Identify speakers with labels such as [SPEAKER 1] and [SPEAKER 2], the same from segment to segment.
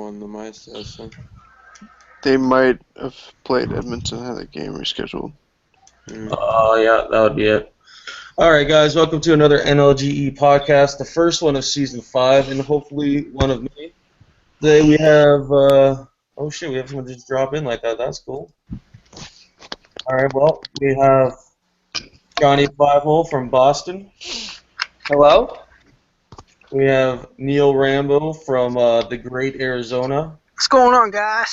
[SPEAKER 1] on the my session.
[SPEAKER 2] They might have played Edmonton, had a game rescheduled.
[SPEAKER 3] Oh, yeah, that would be it. All right, guys, welcome to another NLGE Podcast, the first one of Season 5, and hopefully one of many. Today we have, oh shit, we have someone just drop in like that. That's cool. All right, well, we have Johnny Fivehole from Boston.
[SPEAKER 4] Hello?
[SPEAKER 3] We have Neil Rambo from the great Arizona.
[SPEAKER 4] What's going on, guys?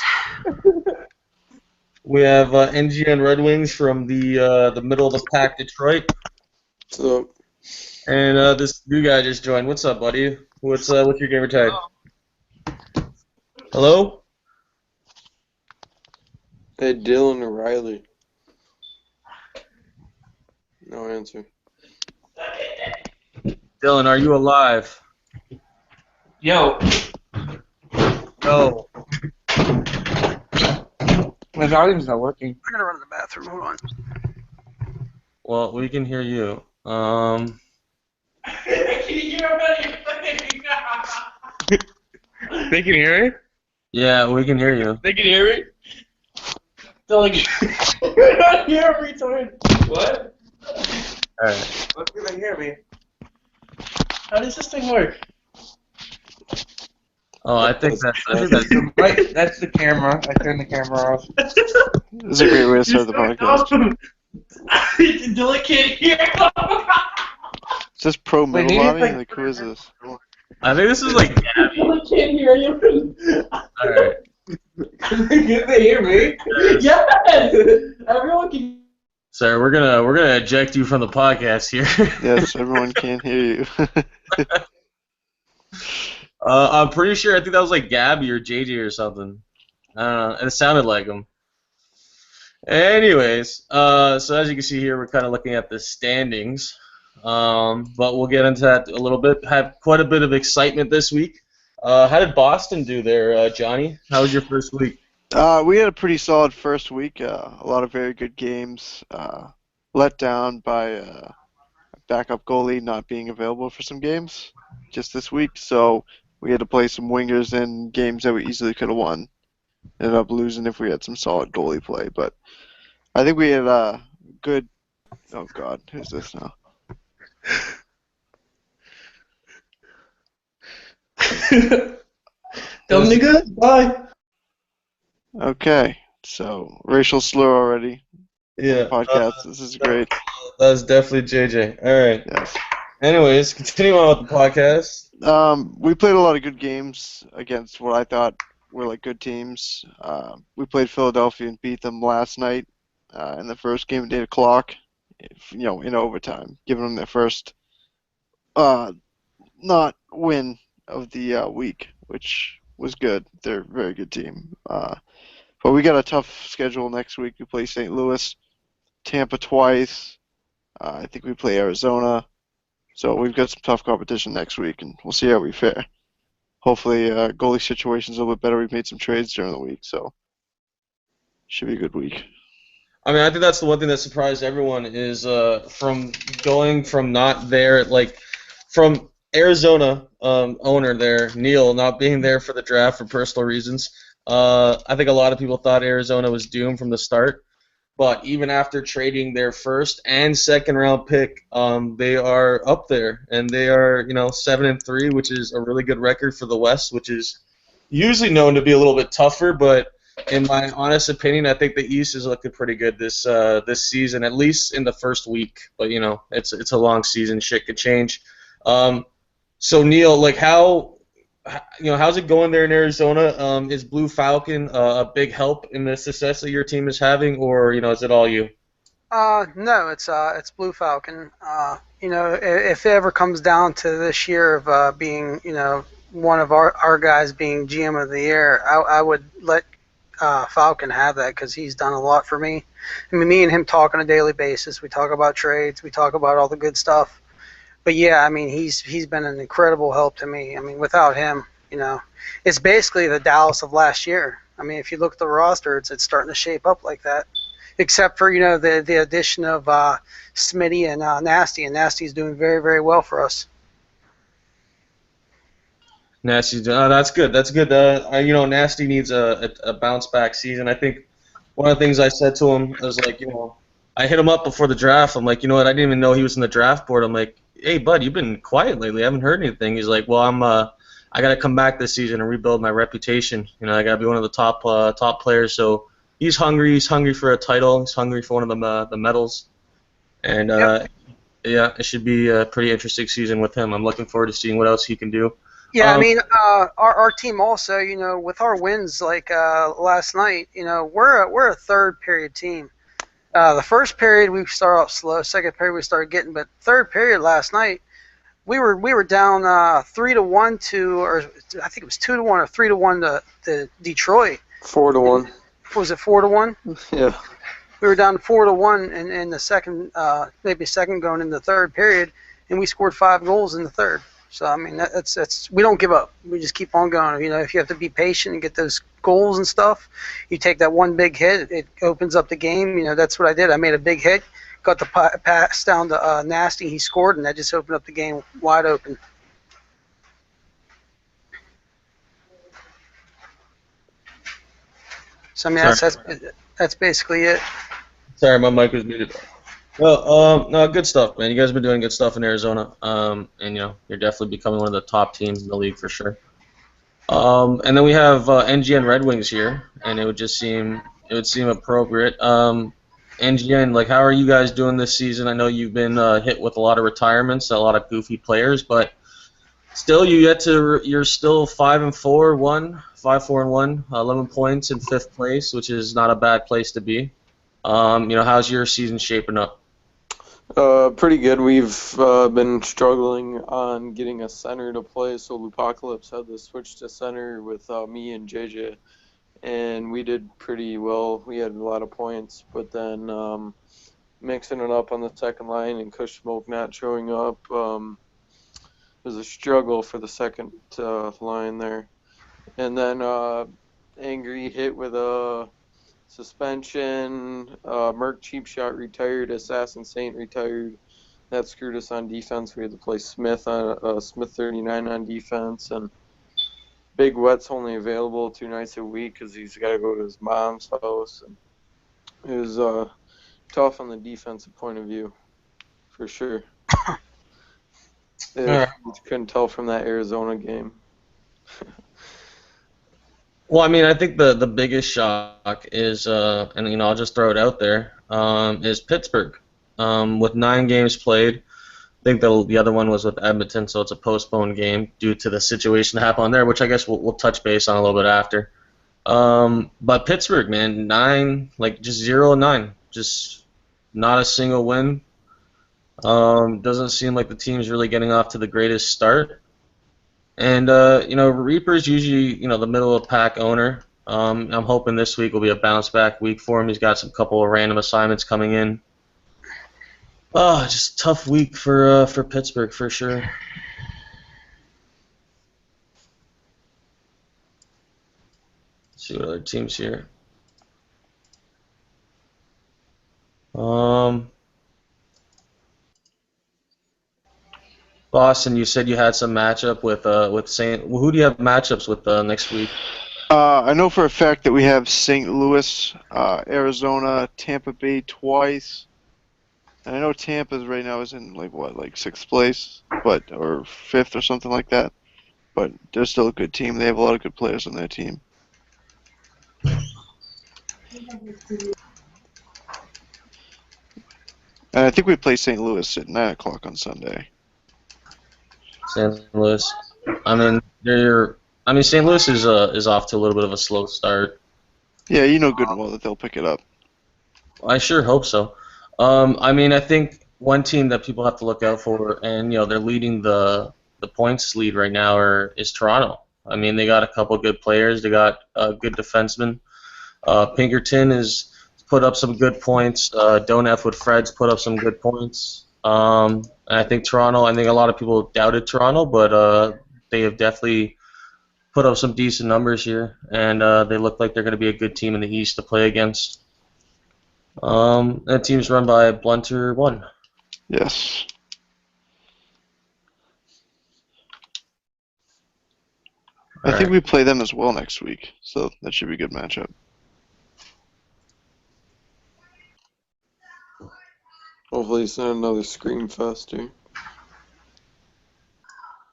[SPEAKER 3] We have NGN Red Wings from the middle of the pack, Detroit.
[SPEAKER 1] What's up?
[SPEAKER 3] And this new guy just joined. What's up, buddy? What's your gamer tag? Hello?
[SPEAKER 1] Hey, Dylan O'Reilly. No answer.
[SPEAKER 3] Dylan, are you alive?
[SPEAKER 4] Yo.
[SPEAKER 3] No.
[SPEAKER 4] My volume's not working.
[SPEAKER 5] I'm gonna run to the bathroom. Hold on.
[SPEAKER 3] Well, we can hear you.
[SPEAKER 4] They can hear me?
[SPEAKER 3] Yeah, we can hear you.
[SPEAKER 4] They can hear me? They're like, you're not here, retard. What?
[SPEAKER 3] Alright.
[SPEAKER 4] What can they hear me? How does this thing work?
[SPEAKER 3] Oh, I think that's
[SPEAKER 4] Right, that's the camera. I turned the camera off.
[SPEAKER 2] This is a great way to start the podcast.
[SPEAKER 4] Dylan can't hear.
[SPEAKER 2] Is this Pro
[SPEAKER 4] Wait,
[SPEAKER 2] Middle
[SPEAKER 4] maybe
[SPEAKER 2] Body?
[SPEAKER 4] it's like-
[SPEAKER 2] Like, who is this?
[SPEAKER 3] I think this is like Gabby.
[SPEAKER 4] Dylan can't hear you.
[SPEAKER 3] Alright.
[SPEAKER 4] Can they hear me? Yes! Everyone can.
[SPEAKER 3] Sir, we're gonna eject you from the podcast here.
[SPEAKER 2] Yes, everyone can hear you.
[SPEAKER 3] I'm pretty sure I think that was like Gabby or JJ or something. I don't know. It sounded like him. Anyways, so as you can see here, we're kind of looking at the standings. But we'll get into that a little bit. Have quite a bit of excitement this week. How did Boston do there, Johnny? How was your first week?
[SPEAKER 2] We had a pretty solid first week. A lot of very good games. Let down by a backup goalie not being available for some games just this week. So we had to play some wingers in games that we easily could have won. Ended up losing if we had some solid goalie play. But I think we had a good... Oh, God. Who's this now?
[SPEAKER 4] Dumb nigga, bye.
[SPEAKER 2] Okay. So, racial slur already.
[SPEAKER 3] Yeah.
[SPEAKER 2] Podcast. This is great.
[SPEAKER 3] That was definitely JJ. All right.
[SPEAKER 2] Yes.
[SPEAKER 3] Anyways, continuing on with the podcast.
[SPEAKER 2] We played a lot of good games against what I thought were like good teams. We played Philadelphia and beat them last night in the first game at 8 o'clock, in overtime, giving them their first not win of the week, which was good. They're a very good team. But we got a tough schedule next week. We play St. Louis, Tampa twice. I think we play Arizona. So we've got some tough competition next week, and we'll see how we fare. Hopefully, goalie situation's a little bit better. We've made some trades during the week, so should be a good week.
[SPEAKER 3] I mean, I think that's the one thing that surprised everyone is from going from not there, like from Arizona owner there, Neil, not being there for the draft for personal reasons. I think a lot of people thought Arizona was doomed from the start. But even after trading their first and second round pick, they are up there, and they are 7-3, which is a really good record for the West, which is usually known to be a little bit tougher. But in my honest opinion, I think the East is looking pretty good this season, at least in the first week. But it's a long season; shit could change. So Neil, like how's it going there in Arizona? Is Blue Falcon a big help in the success that your team is having, or is it all you?
[SPEAKER 5] No, it's Blue Falcon. If it ever comes down to this year of being, one of our guys being GM of the year, I would let Falcon have that because he's done a lot for me. I mean, me and him talk on a daily basis. We talk about trades. We talk about all the good stuff. But yeah, I mean, he's been an incredible help to me. I mean, without him, it's basically the Dallas of last year. I mean, if you look at the roster, it's starting to shape up like that. Except for the addition of Smitty and Nasty, and Nasty's doing very, very well for us.
[SPEAKER 3] Nasty. That's good. That's good. Nasty needs a bounce back season. I think one of the things I said to him was like, I hit him up before the draft. I'm like, you know what? I didn't even know he was in the draft board. I'm like, hey, bud, you've been quiet lately. I haven't heard anything. He's like, well, I got to come back this season and rebuild my reputation. I got to be one of the top players. So he's hungry. He's hungry for a title. He's hungry for one of the medals. And yeah, it should be a pretty interesting season with him. I'm looking forward to seeing what else he can do.
[SPEAKER 5] Yeah, I mean, our team also, with our wins like last night, we're a third period team. The first period we start off slow. Second period we started getting, but third period last night we were down 3-1 to, or I think it was 2-1 or 3-1 to Detroit.
[SPEAKER 1] 4-1.
[SPEAKER 5] Was it 4-1?
[SPEAKER 1] Yeah.
[SPEAKER 5] We were down 4-1 in the second, maybe second going in the third period, and we scored 5 goals in the third. So I mean, that's we don't give up. We just keep on going. If you have to be patient and get those goals and stuff, you take that one big hit, it opens up the game. That's what I did. I made a big hit, got the pass down to Nasty. He scored, and that just opened up the game wide open. So I mean, that's basically it.
[SPEAKER 3] Sorry, my mic was muted. Well, no, good stuff, man. You guys have been doing good stuff in Arizona, and you're definitely becoming one of the top teams in the league for sure. And then we have NGN Red Wings here, and it would seem appropriate. NGN, like, how are you guys doing this season? I know you've been hit with a lot of retirements, a lot of goofy players, but still, you're still 5-4-1, 5-4-1, 11 points in 5th place, which is not a bad place to be. How's your season shaping up?
[SPEAKER 1] Pretty good. We've been struggling on getting a center to play, so Lupocalypse had to switch to center with me and JJ, and we did pretty well. We had a lot of points, but then mixing it up on the second line and Kush Smoke not showing up was a struggle for the second line there. And then Angry hit with a suspension. Merc Cheap Shot retired. Assassin Saint retired. That screwed us on defense. We had to play Smith on Smith 39 on defense, and Big Wet's only available 2 nights a week because he's got to go to his mom's house. And it was tough on the defensive point of view, for sure. You couldn't tell from that Arizona game.
[SPEAKER 3] Well, I mean, I think the biggest shock is, and I'll just throw it out there, is Pittsburgh. With 9 games played, I think the other one was with Edmonton, so it's a postponed game due to the situation that happened there, which I guess we'll touch base on a little bit after. But Pittsburgh, man, 9, like just 0-9, just not a single win. Doesn't seem like the team's really getting off to the greatest start. And, Reaper's usually, the middle of the pack owner. I'm hoping this week will be a bounce back week for him. He's got some couple of random assignments coming in. Oh, just a tough week for Pittsburgh for sure. Let's see what other teams here. Boston, you said you had some matchup with Saint. Who do you have matchups with next week?
[SPEAKER 2] I know for a fact that we have St. Louis, Arizona, Tampa Bay twice. And I know Tampa's right now is in like 6th place, or 5th or something like that. But they're still a good team. They have a lot of good players on their team. And I think we play St. Louis at 9 o'clock on Sunday.
[SPEAKER 3] St. Louis. St. Louis is off to a little bit of a slow start.
[SPEAKER 2] Yeah, you know good and well that they'll pick it up.
[SPEAKER 3] I sure hope so. I think one team that people have to look out for, and they're leading the points lead right now, is Toronto. I mean, they got a couple good players. They got good defensemen. Pinkerton has put up some good points. Don't F with Fred's put up some good points. And I think Toronto, a lot of people doubted Toronto, but they have definitely put up some decent numbers here, and they look like they're going to be a good team in the East to play against. That team's run by Blunter 1.
[SPEAKER 2] Yes. I think we play them as well next week, so that should be a good matchup.
[SPEAKER 1] Hopefully it's not another scream fest here.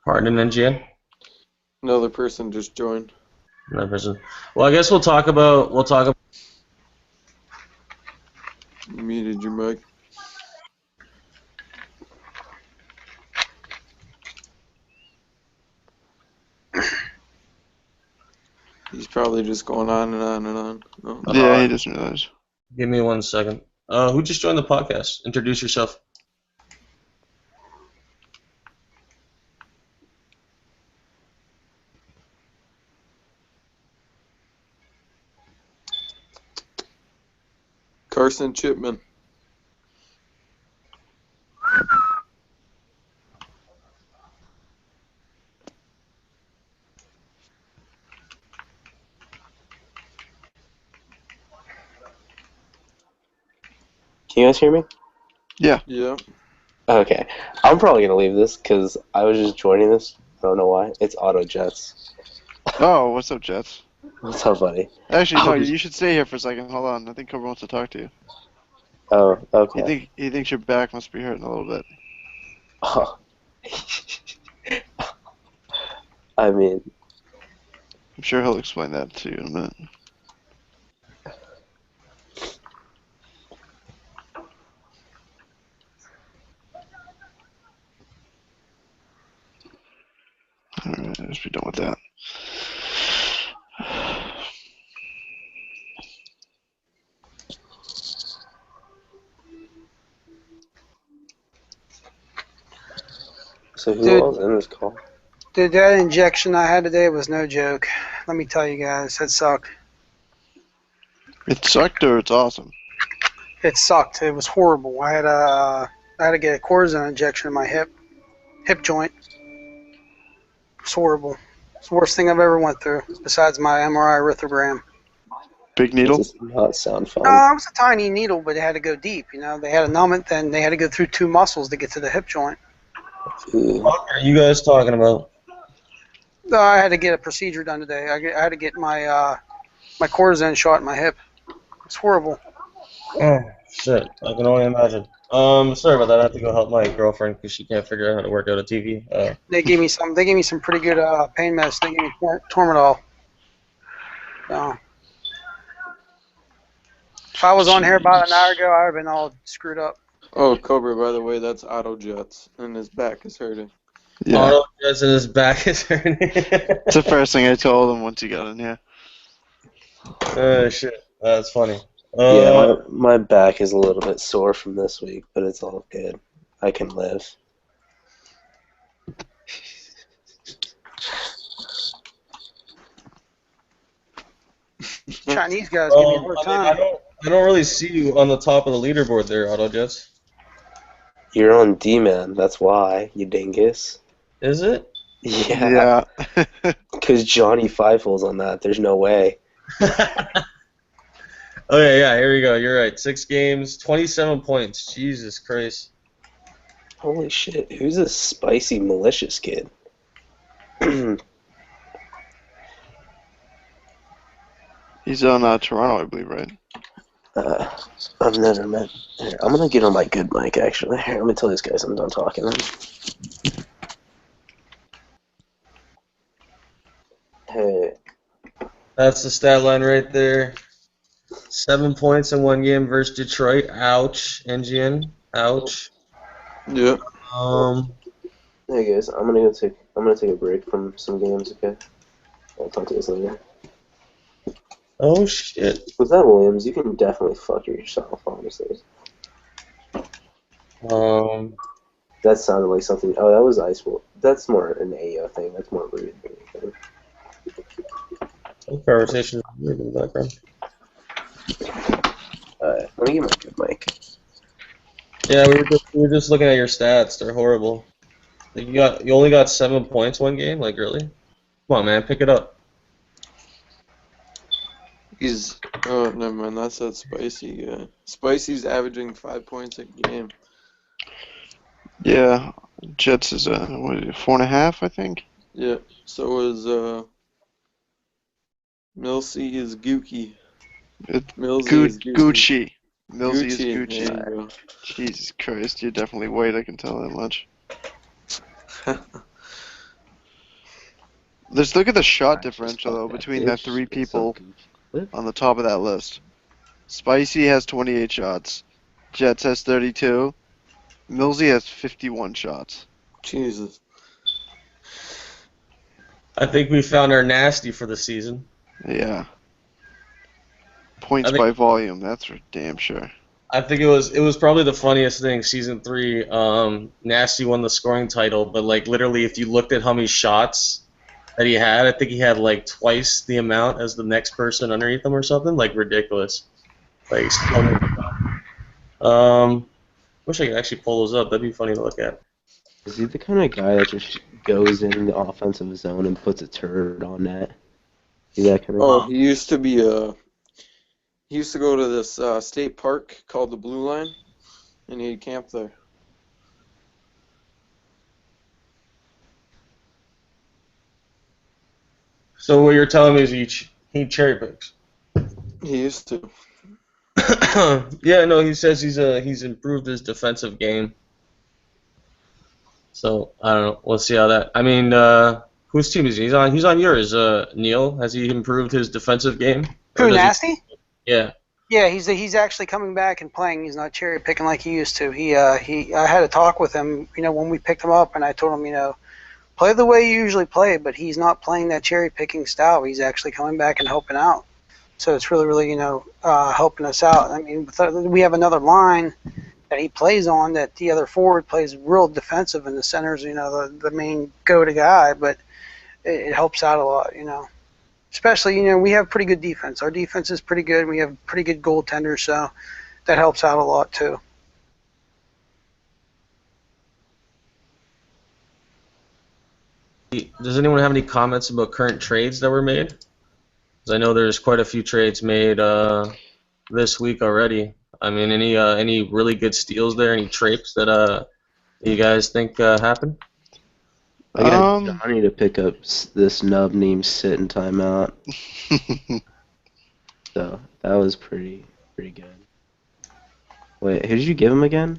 [SPEAKER 3] Pardon, NGN?
[SPEAKER 1] Another person just joined.
[SPEAKER 3] Another person. Well, I guess we'll talk about.
[SPEAKER 1] You muted your mic. He's probably just going on and on and on. Oh.
[SPEAKER 2] Yeah, he doesn't realize.
[SPEAKER 3] Give me 1 second. Who just joined the podcast? Introduce yourself.
[SPEAKER 1] Carson Chipman.
[SPEAKER 4] Can you guys hear me?
[SPEAKER 2] Yeah.
[SPEAKER 1] Yeah.
[SPEAKER 4] Okay. I'm probably going to leave this because I was just joining this. I don't know why. It's Auto Jets.
[SPEAKER 2] Oh, what's up, Jets?
[SPEAKER 4] What's up, buddy?
[SPEAKER 2] Actually, no,
[SPEAKER 4] Oh.
[SPEAKER 2] you should stay here for a second. Hold on. I think Cobra wants to talk to you.
[SPEAKER 4] Oh, okay.
[SPEAKER 2] He thinks your back must be hurting a little bit.
[SPEAKER 4] Oh. I mean,
[SPEAKER 2] I'm sure he'll explain that to you in a minute. Alright, let's be done with that.
[SPEAKER 4] so who
[SPEAKER 5] Dude.
[SPEAKER 4] else in this call?
[SPEAKER 5] Dude, that injection I had today was no joke. Let me tell you guys, it sucked.
[SPEAKER 2] It sucked or it's awesome?
[SPEAKER 5] It sucked. It was horrible. I had to get a cortisone injection in my hip joint. It's horrible. It's the worst thing I've ever went through, besides my MRI arithrogram.
[SPEAKER 2] Big needle?
[SPEAKER 4] Does not sound fun.
[SPEAKER 5] It was a tiny needle, but it had to go deep. You know, they had to numb it, then they had to go through 2 muscles to get to the hip joint.
[SPEAKER 4] Ooh.
[SPEAKER 3] What are you guys talking about?
[SPEAKER 5] I had to get a procedure done today. I had to get my my cortisone shot in my hip. It's horrible.
[SPEAKER 3] Oh, shit. I can only imagine. Sorry about that. I have to go help my girlfriend because she can't figure out how to work out a TV.
[SPEAKER 5] They gave me some pretty good pain meds. They gave me Tormadol. So, if I was on here about an hour ago, I would have been all screwed up.
[SPEAKER 1] Oh, Cobra, by the way, that's Auto Jets, and his back is hurting.
[SPEAKER 2] Yeah.
[SPEAKER 3] Auto Jets in his back is hurting.
[SPEAKER 2] It's the first thing I told him once he got in here.
[SPEAKER 3] Oh, shit. That's funny.
[SPEAKER 4] Yeah, my back is a little bit sore from this week, but it's all good. I can live.
[SPEAKER 5] Chinese guys give me a hard time.
[SPEAKER 3] I don't really see you on the top of the leaderboard there, Auto Jets.
[SPEAKER 4] You're on D-Man, that's why, you dingus.
[SPEAKER 3] Is it?
[SPEAKER 4] Yeah. Because Johnny Feifel's on that. There's no way.
[SPEAKER 3] Okay, yeah, here we go. You're right. 6 games, 27 points. Jesus Christ.
[SPEAKER 4] Holy shit. Who's this spicy, malicious kid?
[SPEAKER 2] He's on Toronto, I believe, right?
[SPEAKER 4] I've never met. Here, I'm gonna get on my good mic, actually. Here, I'm gonna tell these guys I'm done talking. Hey.
[SPEAKER 3] That's the stat line right there. 7 points in 1 game versus Detroit. Ouch. NGN. Ouch.
[SPEAKER 1] Yeah.
[SPEAKER 4] Hey guys, I'm gonna take a break from some games, okay? I'll talk to you guys later.
[SPEAKER 3] Oh shit.
[SPEAKER 4] Was that Williams? You can definitely fuck yourself, honestly. That sounded like something. Oh, that was Ice Wolf. That's more an AO thing. That's more rude than anything.
[SPEAKER 3] Conversation is weird in the background.
[SPEAKER 4] Let me get my good mic.
[SPEAKER 3] Yeah, we were just looking at your stats. They're horrible. Like you only got 7 points 1 game. Like really? Come on, man, pick it up.
[SPEAKER 1] He's. Oh, never mind. That's that Spicy guy. Spicy's averaging 5 points a game.
[SPEAKER 2] Yeah. Jets is what is it, 4.5, I think.
[SPEAKER 1] Yeah. So is Milsey is Gookie.
[SPEAKER 2] It's
[SPEAKER 1] Millsy is Gucci.
[SPEAKER 2] Gucci. Millsy is
[SPEAKER 1] Gucci.
[SPEAKER 2] Gucci.
[SPEAKER 1] There you go.
[SPEAKER 2] Jesus Christ, you're definitely white, I can tell that much. Let's look at the shot differential, though, between the three people on the top of that list. Spicy has 28 shots. Jets has 32. Millsy has 51 shots.
[SPEAKER 1] Jesus.
[SPEAKER 3] I think we found our nasty for the season.
[SPEAKER 2] Yeah. Points by volume, that's for damn sure.
[SPEAKER 3] I think it was probably the funniest thing, season 3. Nasty won the scoring title, but like literally, if you looked at how many shots that he had, I think he had like twice the amount as the next person underneath him or something. Like ridiculous. Like so many shots. Wish I could actually pull those up. That'd be funny to look at.
[SPEAKER 4] Is he the kind of guy that just goes in the offensive zone and puts a turd on net? Is that kind of
[SPEAKER 1] Oh, he used to be he used to go to this state park called the Blue Line, and he'd camp there.
[SPEAKER 3] So what you're telling me is he cherry picks.
[SPEAKER 1] He used to.
[SPEAKER 3] Yeah, no, he says he's improved his defensive game. So I don't know. We'll see how that. I mean, whose team is he? He's on yours. Neil, has he improved his defensive game?
[SPEAKER 5] Who, Nasty?
[SPEAKER 3] Yeah.
[SPEAKER 5] Yeah, he's actually coming back and playing. He's not cherry picking like he used to. I had a talk with him, when we picked him up, and I told him, play the way you usually play, but he's not playing that cherry picking style. He's actually coming back and helping out. So it's really, helping us out. I mean, we have another line that he plays on that the other forward plays real defensive, and the center's, the main go-to guy, but it helps out a lot, Especially, we have pretty good defense. Our defense is pretty good. We have pretty good goaltenders, so that helps out a lot too.
[SPEAKER 3] Does anyone have any comments about current trades that were made? Because I know there's quite a few trades made this week already. I mean, any really good steals there? Any trapes that you guys think happened?
[SPEAKER 4] I got Johnny to pick up this nub named Sit and Timeout. So that was pretty good. Wait, who did you give him again?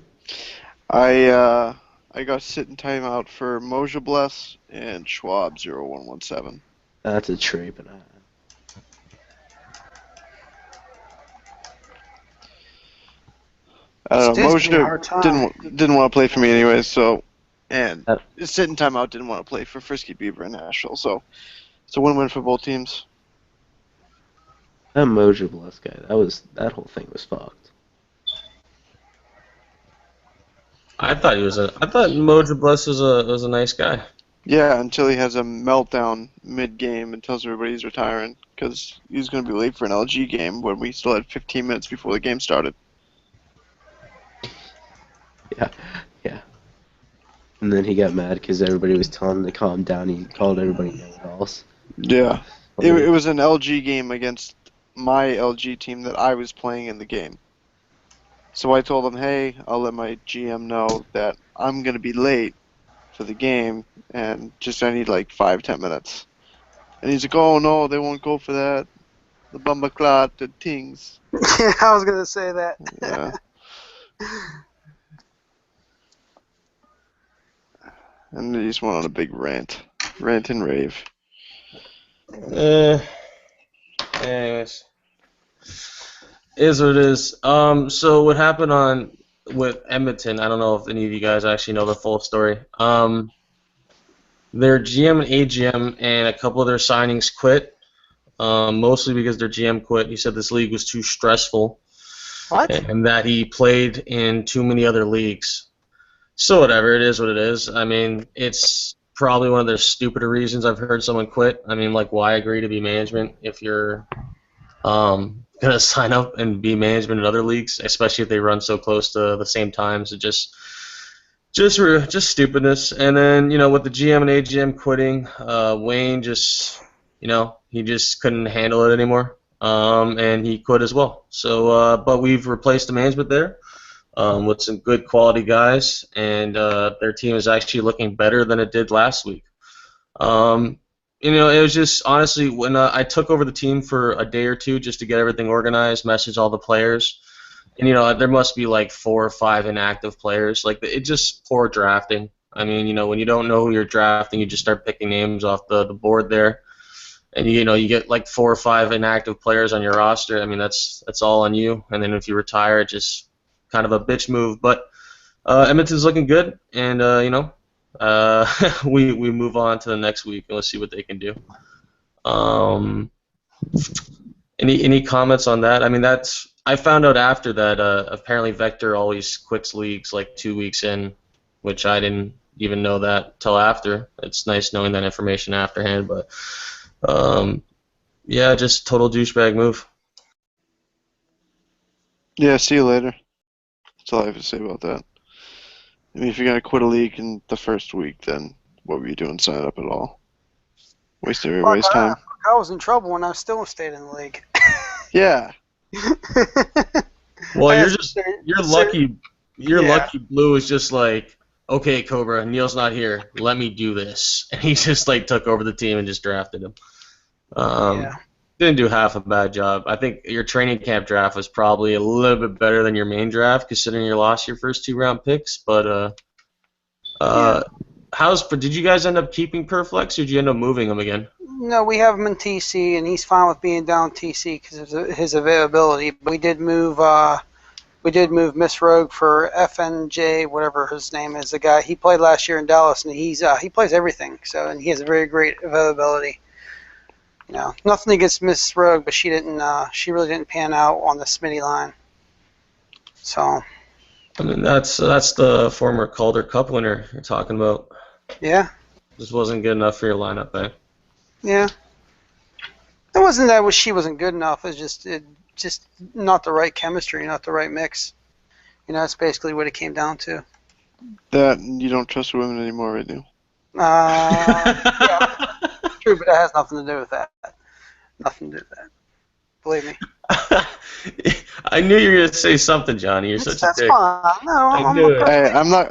[SPEAKER 2] I got Sit and Timeout for Moja Bless and Schwab 0117.
[SPEAKER 4] That's a trade, but
[SPEAKER 2] I don't know. Moja didn't want to play for me anyways, so. And Sit and Timeout didn't want to play for Frisky Beaver and Nashville, so it's a win-win for both teams.
[SPEAKER 4] That Moja Bless guy, that whole thing was fucked.
[SPEAKER 3] I thought Moja Bless was a nice guy.
[SPEAKER 2] Yeah, until he has a meltdown mid-game and tells everybody he's retiring because he's going to be late for an LG game when we still had 15 minutes before the game started.
[SPEAKER 4] Yeah. And then he got mad because everybody was telling him to calm down. He called everybody know-it-alls.
[SPEAKER 2] Yeah. It was an LG game against my LG team that I was playing in the game. So I told him, hey, I'll let my GM know that I'm going to be late for the game and I need like 5-10 minutes. And he's like, oh no, they won't go for that. The Bumbaclat, the Tings.
[SPEAKER 5] Yeah, I was going to say that.
[SPEAKER 2] Yeah. And he just went on a big rant and rave.
[SPEAKER 3] Anyways, is what it is. So what happened with Edmonton? I don't know if any of you guys actually know the full story. Their GM and AGM and a couple of their signings quit. Mostly because their GM quit. He said this league was too stressful.
[SPEAKER 5] What?
[SPEAKER 3] And that he played in too many other leagues. So whatever, it is what it is. I mean, it's probably one of the stupider reasons I've heard someone quit. I mean, like, why agree to be management if you're gonna sign up and be management in other leagues, especially if they run so close to the same times? It just stupidness. And then with the GM and AGM quitting, Wayne just he just couldn't handle it anymore, and he quit as well. So, but we've replaced the management there. With some good quality guys, and their team is actually looking better than it did last week. it was just honestly when I took over the team for a day or two just to get everything organized, message all the players, and there must be like 4 or 5 inactive players. Like it's just poor drafting. I mean, when you don't know who you're drafting, you just start picking names off the board there, and you get like 4 or 5 inactive players on your roster. I mean, that's all on you. And then if you retire, it's just kind of a bitch move. But Edmonton's looking good, and we move on to the next week and let's see what they can do. Any comments on that? I mean, I found out after that apparently Vector always quits leagues like 2 weeks in, which I didn't even know that till after. It's nice knowing that information afterhand, but yeah, just total douchebag move.
[SPEAKER 2] Yeah, see you later. That's all I have to say about that. I mean, if you're going to quit a league in the first week, then what were you doing signing up at all? Wasting everybody's time.
[SPEAKER 5] I was in trouble when I still stayed in the league.
[SPEAKER 2] Yeah.
[SPEAKER 3] Well, you're lucky. Lucky Blue is just like, okay, Cobra, Neil's not here. Let me do this. And he just like took over the team and just drafted him. Didn't do half a bad job. I think your training camp draft was probably a little bit better than your main draft, considering you lost your first 2 round picks. But did you guys end up keeping Perflex, or did you end up moving him again?
[SPEAKER 5] No, we have him in TC, and he's fine with being down TC because of his availability. But we did move Miss Rogue for FNJ, whatever his name is. The guy he played last year in Dallas, and he plays everything. So and he has a very great availability. Nothing against Miss Rogue, but she really didn't pan out on the Smitty line. So.
[SPEAKER 3] I mean, that's the former Calder Cup winner you're talking about.
[SPEAKER 5] Yeah.
[SPEAKER 3] This wasn't good enough for your lineup, eh?
[SPEAKER 5] Yeah. It wasn't that she wasn't good enough. It's just not the right chemistry, not the right mix. That's basically what it came down to.
[SPEAKER 2] That you don't trust women anymore, right now?
[SPEAKER 5] Yeah. True, but that has nothing to do with that. Nothing to do with that. Believe me.
[SPEAKER 3] I knew you were gonna say something, Johnny. You're such a dick.
[SPEAKER 5] That's fine. No,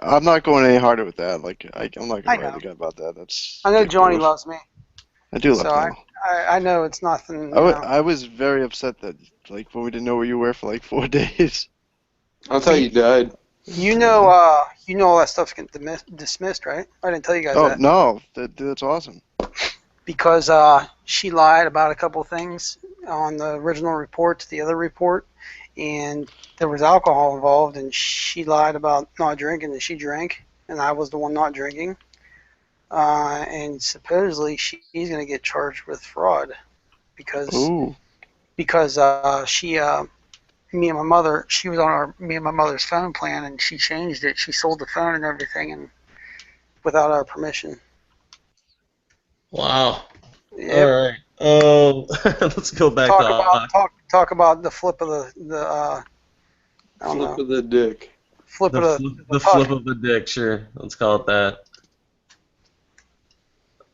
[SPEAKER 2] I'm not going any harder with that. Like I'm not gonna write again about that.
[SPEAKER 5] I know Johnny loves me.
[SPEAKER 2] I do love him.
[SPEAKER 5] I know it's nothing.
[SPEAKER 2] I was very upset that when we didn't know where you were for like 4 days.
[SPEAKER 1] I thought you died.
[SPEAKER 5] You know all that stuff's getting dismissed, right? I didn't tell you guys that.
[SPEAKER 2] Oh no, that's awesome.
[SPEAKER 5] Because she lied about a couple things on the original report to the other report, and there was alcohol involved, and she lied about not drinking, and she drank, and I was the one not drinking. And supposedly she's going to get charged with fraud because she me and my mother, she was on me and my mother's phone plan, and she changed it. She sold the phone and everything, and without our permission.
[SPEAKER 3] Wow.
[SPEAKER 5] Yep.
[SPEAKER 3] All right. Let's go back to
[SPEAKER 5] talk about the flip of the
[SPEAKER 1] flip of the dick.
[SPEAKER 5] Flip
[SPEAKER 3] of the dick. Sure, let's call it that.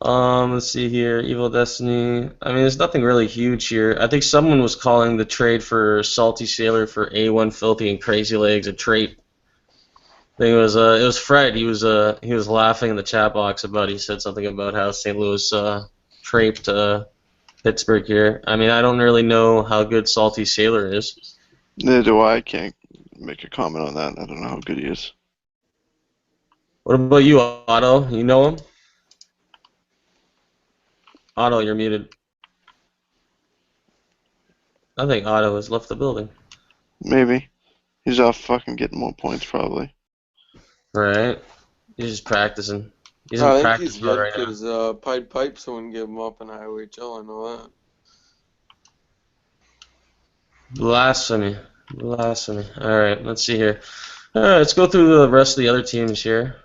[SPEAKER 3] Let's see here. Evil Destiny. I mean, there's nothing really huge here. I think someone was calling the trade for Salty Sailor for A1 Filthy and Crazy Legs a trait. I think it was Fred. He was laughing in the chat box about. He said something about how St. Louis traped Pittsburgh here. I mean, I don't really know how good Salty Sailor is.
[SPEAKER 2] Neither do I. I can't make a comment on that. I don't know how good he is.
[SPEAKER 3] What about you, Otto? You know him? Otto, you're muted. I think Otto has left the building.
[SPEAKER 2] Maybe. He's off fucking getting more points, probably.
[SPEAKER 3] Right. He's just practicing. He's
[SPEAKER 1] I
[SPEAKER 3] in
[SPEAKER 1] think
[SPEAKER 3] practice
[SPEAKER 1] he's
[SPEAKER 3] mode
[SPEAKER 1] good
[SPEAKER 3] right now.
[SPEAKER 1] because Pied Pipes wouldn't give him up in IOHL. I know that.
[SPEAKER 3] Blasphemy. Alright, let's see here. Alright, let's go through the rest of the other teams here.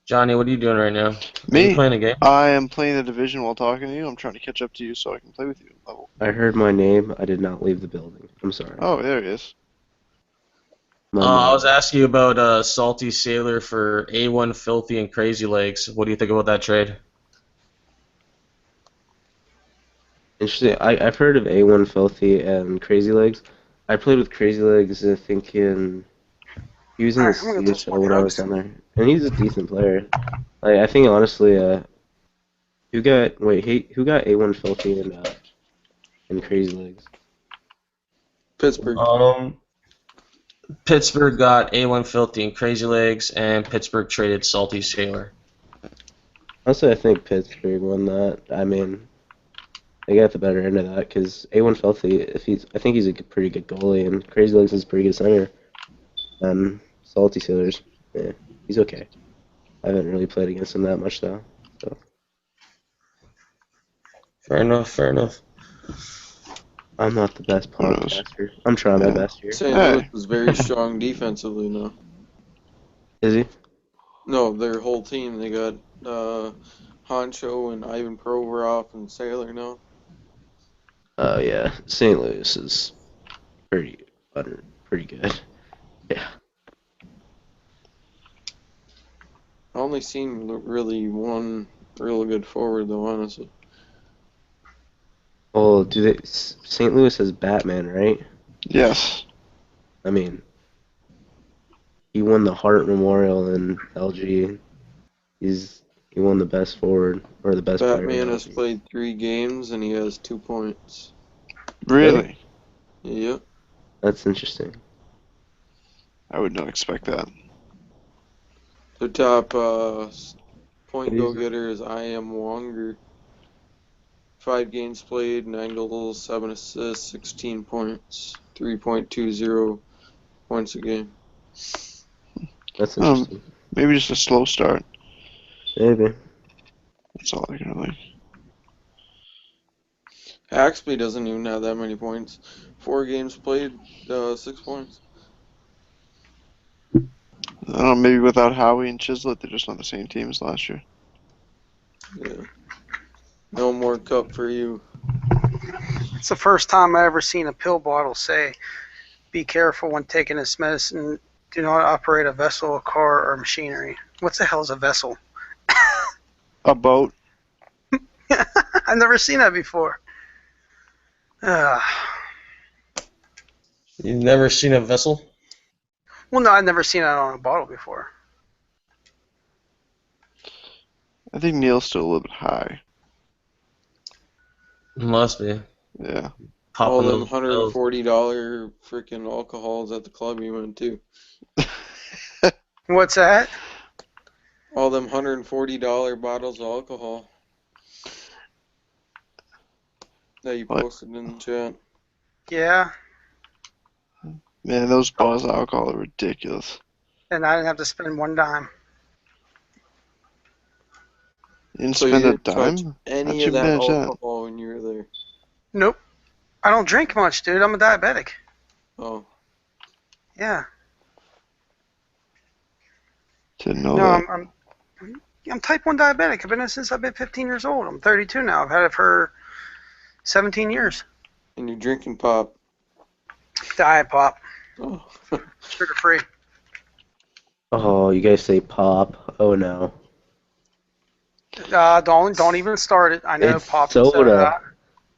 [SPEAKER 3] Johnny, what are you doing right now?
[SPEAKER 2] Me?
[SPEAKER 3] Are you playing a game?
[SPEAKER 2] I am playing the division while talking to you. I'm trying to catch up to you so I can play with you at level.
[SPEAKER 4] I heard my name. I did not leave the building. I'm sorry.
[SPEAKER 2] Oh, there he is.
[SPEAKER 3] I was asking you about Salty Sailor for A1 Filthy and Crazy Legs. What do you think about that trade?
[SPEAKER 4] Interesting. I've heard of A1 Filthy and Crazy Legs. I played with Crazy Legs, I think, he was in the CHL when I was down there. And he's a decent player.
[SPEAKER 6] I think honestly, who got A1 Filthy and Crazy Legs?
[SPEAKER 1] Pittsburgh.
[SPEAKER 3] Pittsburgh got A1 Filthy and Crazy Legs, and Pittsburgh traded Salty Sailor.
[SPEAKER 6] Honestly, I think Pittsburgh won that. I mean, they got the better end of that because A1 Filthy, I think he's a pretty good goalie, and Crazy Legs is a pretty good center. And Salty Sailors, yeah, he's okay. I haven't really played against him that much though. So.
[SPEAKER 3] Fair enough.
[SPEAKER 6] I'm not the best podcaster. I'm trying my best here.
[SPEAKER 1] St. Louis is very strong defensively now.
[SPEAKER 6] Is he?
[SPEAKER 1] No, their whole team. They got Honcho and Ivan Provorov and Sailor now.
[SPEAKER 6] Oh yeah, St. Louis is pretty good. Yeah.
[SPEAKER 1] I only seen really one real good forward though, honestly.
[SPEAKER 6] Oh, St. Louis has Batman, right?
[SPEAKER 2] Yes.
[SPEAKER 6] I mean, he won the Hart Memorial in LG. He won the best forward or the best player.
[SPEAKER 1] Batman has played 3 games and he has 2 points.
[SPEAKER 2] Really?
[SPEAKER 1] Yep.
[SPEAKER 6] That's interesting.
[SPEAKER 2] I would not expect that.
[SPEAKER 1] The top point go-getter is I Am Wonger. 5 games played, 9 goals, 7 assists, 16 points, 3.20 points a game.
[SPEAKER 6] That's interesting.
[SPEAKER 2] Maybe just a slow start.
[SPEAKER 6] Maybe.
[SPEAKER 2] That's all I can really.
[SPEAKER 1] Axby doesn't even have that many points. 4 games played, 6 points.
[SPEAKER 2] I don't know, maybe without Howie and Chislett, they're just on the same team as last year.
[SPEAKER 1] Yeah. No more cup for you.
[SPEAKER 5] It's the first time I ever seen a pill bottle say, "Be careful when taking this medicine. Do not operate a vessel, a car, or machinery." What the hell is a vessel?
[SPEAKER 2] A boat.
[SPEAKER 5] I've never seen that before.
[SPEAKER 3] You've never seen a vessel?
[SPEAKER 5] Well, no, I've never seen it on a bottle before.
[SPEAKER 2] I think Neil's still a little bit high.
[SPEAKER 3] Must be.
[SPEAKER 2] Yeah.
[SPEAKER 1] All
[SPEAKER 3] Popping
[SPEAKER 1] them
[SPEAKER 3] those pills.
[SPEAKER 1] $140 freaking alcohols at the club you went to.
[SPEAKER 5] What's that?
[SPEAKER 1] All them $140 bottles of alcohol that you posted in the chat.
[SPEAKER 5] Yeah,
[SPEAKER 2] Man, those bottles of alcohol are ridiculous.
[SPEAKER 5] and I didn't have to spend one dime.
[SPEAKER 2] You didn't
[SPEAKER 1] So you
[SPEAKER 2] spend a
[SPEAKER 1] didn't touch
[SPEAKER 2] dime?
[SPEAKER 1] any
[SPEAKER 2] How'd you
[SPEAKER 1] of that
[SPEAKER 2] manage that?
[SPEAKER 1] alcohol when you were there.
[SPEAKER 5] Nope. I don't drink much, dude. I'm a diabetic.
[SPEAKER 1] Oh.
[SPEAKER 5] Yeah.
[SPEAKER 2] Didn't know
[SPEAKER 5] No,
[SPEAKER 2] that.
[SPEAKER 5] I'm type 1 diabetic. I've been it since I've been 15 years old. I'm 32 now. I've had it for 17 years.
[SPEAKER 1] And you're drinking pop.
[SPEAKER 5] Diet pop.
[SPEAKER 1] Oh.
[SPEAKER 5] Sugar free.
[SPEAKER 6] Oh, you guys say pop. Oh no.
[SPEAKER 5] Don't even start it. I know
[SPEAKER 6] It's
[SPEAKER 5] pop
[SPEAKER 6] soda.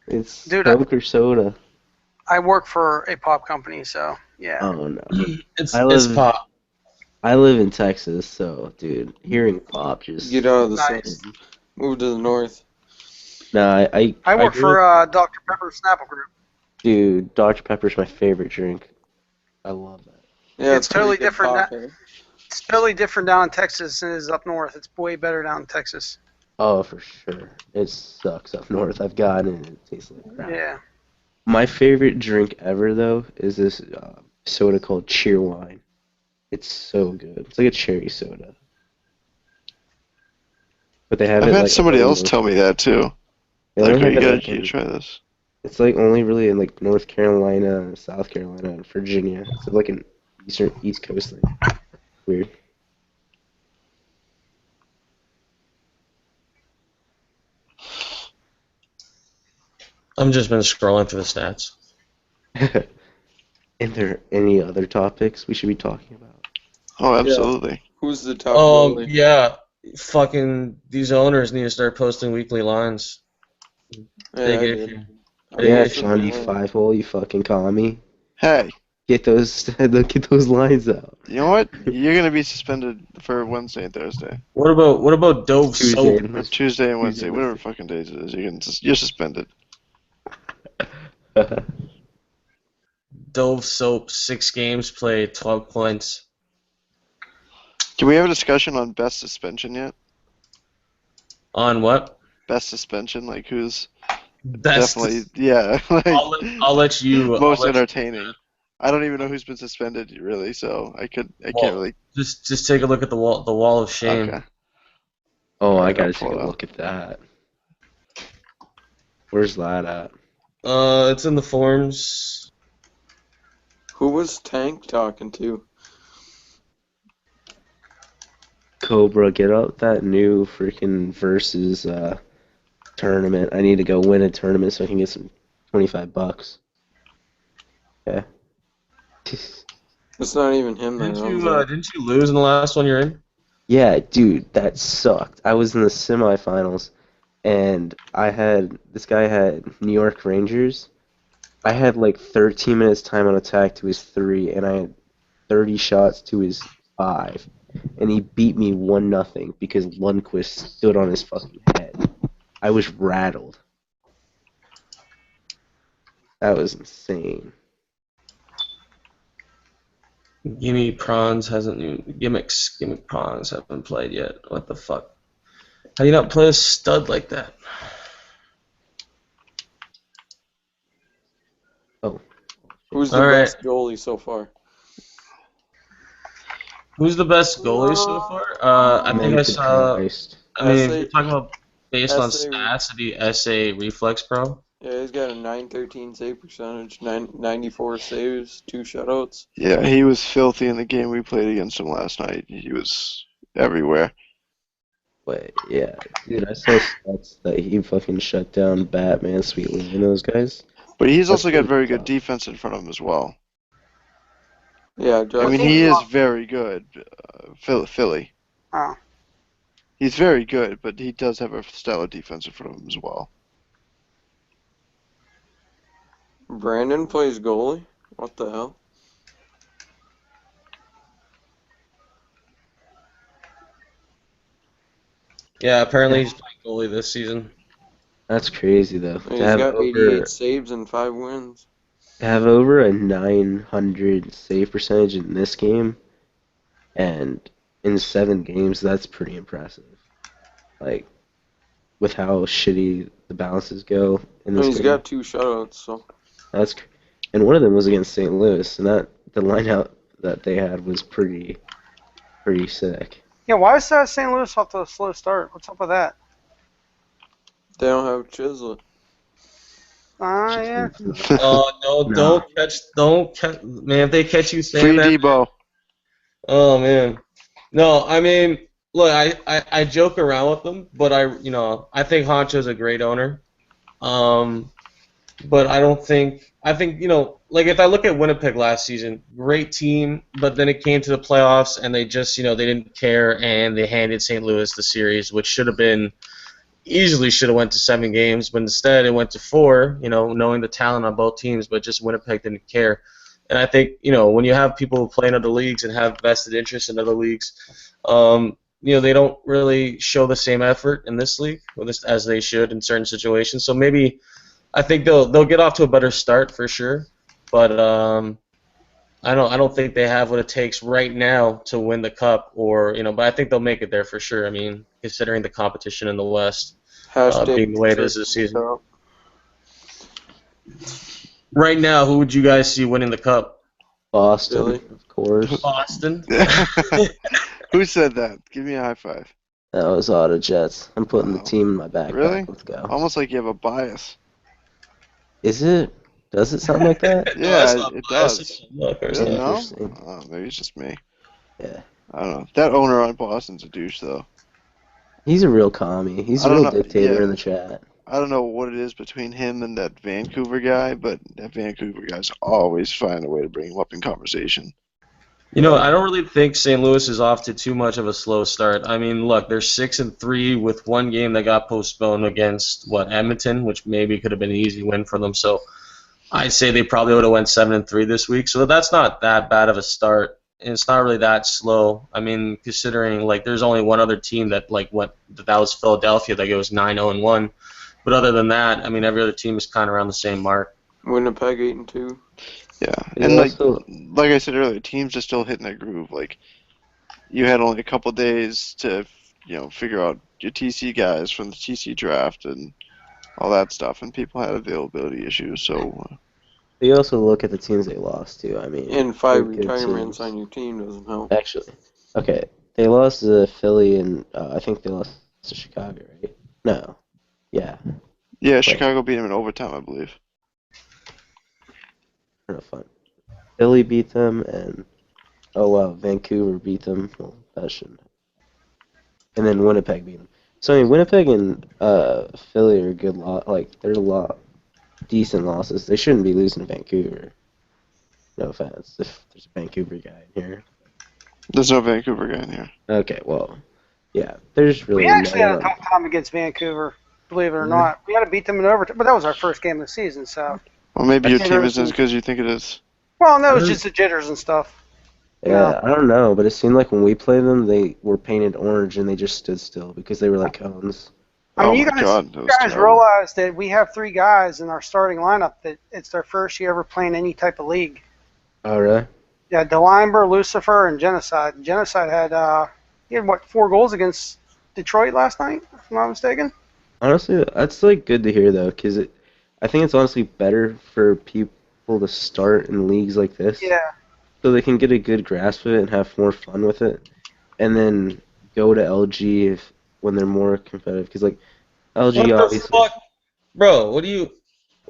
[SPEAKER 6] It's
[SPEAKER 5] Dude,
[SPEAKER 6] Coke or soda.
[SPEAKER 5] I work for a pop company, so yeah.
[SPEAKER 6] Oh no.
[SPEAKER 3] It's pop.
[SPEAKER 6] I live in Texas, so dude, hearing pop just
[SPEAKER 1] Get out of the
[SPEAKER 5] Nice.
[SPEAKER 1] sun. Move to the north.
[SPEAKER 6] Nah,
[SPEAKER 5] I work
[SPEAKER 6] grew
[SPEAKER 5] for
[SPEAKER 6] up-
[SPEAKER 5] Dr. Pepper Snapple Group.
[SPEAKER 6] Dude, Dr. Pepper's my favorite drink. I love that.
[SPEAKER 1] Yeah,
[SPEAKER 5] It's totally
[SPEAKER 1] pretty good
[SPEAKER 5] different
[SPEAKER 1] pop,
[SPEAKER 5] now.
[SPEAKER 1] eh?
[SPEAKER 5] It's totally different down in Texas than it is up north. It's way better down in Texas.
[SPEAKER 6] Oh, for sure. It sucks up north. I've gotten it and it tastes like crap.
[SPEAKER 5] Yeah.
[SPEAKER 6] My favorite drink ever, though, is this soda called Cheerwine. It's so good. It's like a cherry soda. But they have
[SPEAKER 2] I've
[SPEAKER 6] it
[SPEAKER 2] had
[SPEAKER 6] like
[SPEAKER 2] somebody
[SPEAKER 6] only-
[SPEAKER 2] else tell me that too.
[SPEAKER 6] they
[SPEAKER 2] Like,
[SPEAKER 6] only have it,
[SPEAKER 2] you gotta try this.
[SPEAKER 6] it's like only really in like North Carolina, South Carolina, and Virginia. It's like an East Coast thing. Weird.
[SPEAKER 3] I've just been scrolling through the stats.
[SPEAKER 6] Is there any other topics we should be talking about?
[SPEAKER 2] Oh, absolutely.
[SPEAKER 1] Who's the top goalie?
[SPEAKER 3] Yeah. Fucking these owners need to start posting weekly lines.
[SPEAKER 1] Yeah,
[SPEAKER 3] Big
[SPEAKER 1] I
[SPEAKER 3] issue.
[SPEAKER 1] did.
[SPEAKER 6] Yeah,
[SPEAKER 3] Yeah,
[SPEAKER 6] Sean, you 5-hole, you fucking commie.
[SPEAKER 2] Hey,
[SPEAKER 6] Get those lines out.
[SPEAKER 2] You know what? You're gonna be suspended for Wednesday and Thursday,
[SPEAKER 3] What about Dove
[SPEAKER 6] Tuesday.
[SPEAKER 3] Soap?
[SPEAKER 2] or Tuesday and Wednesday,
[SPEAKER 6] Tuesday,
[SPEAKER 2] whatever
[SPEAKER 6] Wednesday.
[SPEAKER 2] fucking days it is. You're suspended.
[SPEAKER 3] Dove Soap, 6 games played, 12 points.
[SPEAKER 2] Can we have a discussion on best suspension yet?
[SPEAKER 3] On what?
[SPEAKER 2] Best suspension, like who's
[SPEAKER 3] Best.
[SPEAKER 2] definitely, yeah, like
[SPEAKER 3] I'll let you.
[SPEAKER 2] most
[SPEAKER 3] I'll let you-
[SPEAKER 2] entertaining. I don't even know who's been suspended really, so I can't
[SPEAKER 3] Well,
[SPEAKER 2] really.
[SPEAKER 3] Just take a look at the wall of shame.
[SPEAKER 2] Okay.
[SPEAKER 6] Oh, I
[SPEAKER 2] Alright,
[SPEAKER 6] gotta
[SPEAKER 2] I'll
[SPEAKER 6] take
[SPEAKER 2] pull
[SPEAKER 6] a
[SPEAKER 2] it up.
[SPEAKER 6] look at that. Where's that at?
[SPEAKER 3] It's in the forums.
[SPEAKER 1] Who was Tank talking to?
[SPEAKER 6] Cobra, get out that new freaking versus tournament. I need to go win a tournament so I can get some $25. Okay.
[SPEAKER 1] It's not even him that runs it.
[SPEAKER 3] Didn't you lose in the last one you're in?
[SPEAKER 6] Yeah, dude, that sucked. I was in the semifinals, and this guy had New York Rangers. I had like 13 minutes time on attack to his 3, and I had 30 shots to his 5, and he beat me 1-0 because Lundqvist stood on his fucking head. I was rattled. That was insane.
[SPEAKER 3] Gimmick prawns gimmick prawns haven't played yet. What the fuck? How do you not play a stud like that?
[SPEAKER 1] Who's the
[SPEAKER 3] Alright.
[SPEAKER 1] best goalie so far?
[SPEAKER 3] Who's the best goalie so far? I think I saw.
[SPEAKER 6] Christ.
[SPEAKER 3] I mean, if
[SPEAKER 1] SA
[SPEAKER 3] you're talking about based on
[SPEAKER 1] SA
[SPEAKER 3] stats, it'd be SA Reflex Pro.
[SPEAKER 1] Yeah, he's got a 913 save percentage, 94 saves, 2 shutouts.
[SPEAKER 2] Yeah, he was filthy in the game we played against him last night. He was everywhere.
[SPEAKER 6] But yeah, dude, I saw stats that he fucking shut down Batman, Sweetly, and those guys.
[SPEAKER 2] But he's also
[SPEAKER 6] That's
[SPEAKER 2] got very
[SPEAKER 6] really
[SPEAKER 2] good defense in front of him as well.
[SPEAKER 1] Yeah,
[SPEAKER 2] I
[SPEAKER 1] Josh.
[SPEAKER 2] mean, he is very good. Philly.
[SPEAKER 5] Oh.
[SPEAKER 2] He's very good, but he does have a stellar defense in front of him as well.
[SPEAKER 1] Brandon plays goalie? What the hell?
[SPEAKER 3] Yeah, apparently he's playing goalie this season.
[SPEAKER 6] That's crazy though.
[SPEAKER 1] He's got 88 saves and 5 wins.
[SPEAKER 6] To have over a 900 save percentage in this game, and in 7 games, that's pretty impressive. Like, with how shitty the balances go in
[SPEAKER 1] And
[SPEAKER 6] this
[SPEAKER 1] he's
[SPEAKER 6] game.
[SPEAKER 1] got 2 shutouts, so.
[SPEAKER 6] And one of them was against St. Louis, and the lineout that they had was pretty sick.
[SPEAKER 5] Yeah, why is St. Louis off to a slow start? What's up with that?
[SPEAKER 1] They don't have Chislett.
[SPEAKER 5] Yeah.
[SPEAKER 3] No,
[SPEAKER 6] No.
[SPEAKER 3] don't catch, man. If they catch you saying
[SPEAKER 2] Free
[SPEAKER 3] that,
[SPEAKER 2] Debo.
[SPEAKER 3] oh man. No, I mean, look, I joke around with them, but I think Honcho's a great owner. But I think, like if I look at Winnipeg last season, great team, but then it came to the playoffs and they just, they didn't care and they handed St. Louis the series, which should have went to 7 games, but instead it went to 4, knowing the talent on both teams, but just Winnipeg didn't care. And I think, when you have people play in other leagues and have vested interest in other leagues, they don't really show the same effort in this league as they should in certain situations. So maybe I think they'll get off to a better start for sure, but I don't think they have what it takes right now to win the cup, but I think they'll make it there for sure. I mean, considering the competition in the West being the way it is this season. Right now, who would you guys see winning the cup?
[SPEAKER 6] Boston,
[SPEAKER 1] Really?
[SPEAKER 6] of course.
[SPEAKER 3] Boston.
[SPEAKER 2] Who said that? Give me a high five.
[SPEAKER 6] That was Auto Jets. I'm putting the
[SPEAKER 2] Wow.
[SPEAKER 6] team in my backpack.
[SPEAKER 2] Really?
[SPEAKER 6] Let's go.
[SPEAKER 2] Almost like you have a bias.
[SPEAKER 6] Is it? Does it sound like that?
[SPEAKER 3] No,
[SPEAKER 2] Yeah,
[SPEAKER 3] that's not
[SPEAKER 2] it
[SPEAKER 3] biased.
[SPEAKER 2] does.
[SPEAKER 3] Look, there's
[SPEAKER 2] Really?
[SPEAKER 3] no-
[SPEAKER 2] No?
[SPEAKER 6] Interesting.
[SPEAKER 2] Oh, maybe it's just me.
[SPEAKER 6] Yeah.
[SPEAKER 2] I don't know. That owner on Boston's a douche, though.
[SPEAKER 6] He's a real commie. He's
[SPEAKER 2] I
[SPEAKER 6] a
[SPEAKER 2] don't
[SPEAKER 6] real
[SPEAKER 2] know,
[SPEAKER 6] dictator
[SPEAKER 2] yeah.
[SPEAKER 6] in the chat.
[SPEAKER 2] I don't know what it is between him and that Vancouver guy, but that Vancouver guy's always find a way to bring him up in conversation.
[SPEAKER 3] I don't really think St. Louis is off to too much of a slow start. I mean, look, they're 6-3 with one game that got postponed against Edmonton, which maybe could have been an easy win for them. So, I'd say they probably would have went 7-3 this week, so that's not that bad of a start. And it's not really that slow. I mean, considering like there's only one other team that like went that was Philadelphia that goes 9-0-1. But other than that, I mean every other team is kind of around the same mark.
[SPEAKER 1] Winnipeg 8-2.
[SPEAKER 2] Yeah,
[SPEAKER 6] Yeah,
[SPEAKER 2] and
[SPEAKER 6] also-
[SPEAKER 2] like I said earlier, teams are still hitting that groove. Like you had only a couple days to figure out your TC guys from the TC draft and all that stuff, and people had availability issues. So
[SPEAKER 6] You also look at the teams they lost to. I mean,
[SPEAKER 1] And 5
[SPEAKER 6] they're good
[SPEAKER 1] retirements
[SPEAKER 6] teams.
[SPEAKER 1] on your team doesn't help.
[SPEAKER 6] Actually, okay, they lost to Philly and I think they lost to Chicago, right? No, yeah,
[SPEAKER 2] yeah, Chicago beat them in overtime, I believe.
[SPEAKER 6] kind of fun. Philly beat them, and oh wow, Vancouver beat them. Well, that shouldn't. And then Winnipeg beat them. So I mean, Winnipeg and Philly are good like they're a lot decent losses. They shouldn't be losing to Vancouver. No offense, if there's a Vancouver guy in here.
[SPEAKER 2] There's no Vancouver guy in here.
[SPEAKER 6] Okay, well, yeah, there's really
[SPEAKER 5] We actually
[SPEAKER 6] no
[SPEAKER 5] had a
[SPEAKER 6] one.
[SPEAKER 5] tough time against Vancouver, believe it or
[SPEAKER 6] Mhm.
[SPEAKER 5] not. We had to beat them in overtime, but that was our first game of the season, so.
[SPEAKER 2] Well, maybe your
[SPEAKER 5] That's
[SPEAKER 2] team isn't as
[SPEAKER 5] interesting.
[SPEAKER 2] good as you think it is.
[SPEAKER 5] Well, no, it was
[SPEAKER 6] Mhm.
[SPEAKER 5] just the jitters and stuff.
[SPEAKER 6] Yeah, I don't know, but it seemed like when we played them, they were painted orange and they just stood still because they were like cones.
[SPEAKER 5] I mean,
[SPEAKER 2] Oh
[SPEAKER 5] you
[SPEAKER 2] my
[SPEAKER 5] guys,
[SPEAKER 2] God, that
[SPEAKER 5] you
[SPEAKER 2] was
[SPEAKER 5] guys
[SPEAKER 2] terrible.
[SPEAKER 5] realize that we have 3 guys in our starting lineup that it's their first year ever playing any type of league.
[SPEAKER 6] Oh, really?
[SPEAKER 5] Yeah, Delimber, Lucifer, and Genocide. Genocide had, he had, 4 goals against Detroit last night, if I'm not mistaken?
[SPEAKER 6] Honestly, that's like good to hear though, because I think it's honestly better for people to start in leagues like this,
[SPEAKER 5] Yeah.
[SPEAKER 6] so they can get a good grasp of it and have more fun with it, and then go to LG when they're more competitive. Because like LG
[SPEAKER 3] What the
[SPEAKER 6] obviously.
[SPEAKER 3] fuck, bro? What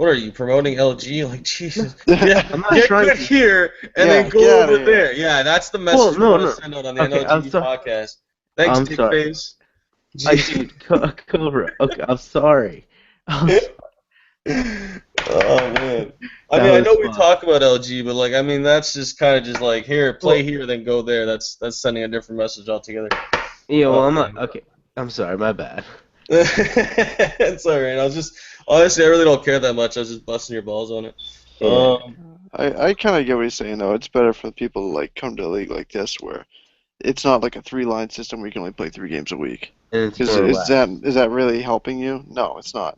[SPEAKER 3] are you promoting LG? Like Jesus, yeah,
[SPEAKER 6] I'm not
[SPEAKER 3] get
[SPEAKER 6] trying
[SPEAKER 3] good
[SPEAKER 6] to-
[SPEAKER 3] here and
[SPEAKER 2] Yeah,
[SPEAKER 3] then go
[SPEAKER 2] get outta
[SPEAKER 3] over
[SPEAKER 2] here.
[SPEAKER 3] there. Yeah, that's the message
[SPEAKER 6] Well,
[SPEAKER 3] we
[SPEAKER 6] no,
[SPEAKER 3] want
[SPEAKER 6] no.
[SPEAKER 3] to send out on the
[SPEAKER 6] Okay, I'm
[SPEAKER 3] NLGE
[SPEAKER 6] sorry.
[SPEAKER 3] podcast. Thanks,
[SPEAKER 6] I'm
[SPEAKER 3] Dick
[SPEAKER 6] sorry.
[SPEAKER 3] Face.
[SPEAKER 6] Dude, Cobra. Okay, I'm sorry. I'm sorry.
[SPEAKER 3] Oh man. I
[SPEAKER 6] That
[SPEAKER 3] mean, I
[SPEAKER 6] was
[SPEAKER 3] know we
[SPEAKER 6] fun.
[SPEAKER 3] talk about LG, but like, I mean, that's just kind of just like here, play here, then go there. That's sending a different message altogether.
[SPEAKER 6] Yeah, well,
[SPEAKER 3] Oh,
[SPEAKER 6] I'm not.
[SPEAKER 3] man.
[SPEAKER 6] Okay, I'm sorry. My bad.
[SPEAKER 3] It's alright. I was just honestly, I really don't care that much. I was just busting your balls on it.
[SPEAKER 6] Yeah.
[SPEAKER 2] I kind of get what he's saying, though. It's better for people to like come to a league like this where it's not like a 3-line system where you can only play 3 games a week.
[SPEAKER 6] And it's
[SPEAKER 2] Is
[SPEAKER 6] more
[SPEAKER 2] is that really helping you? No, it's not.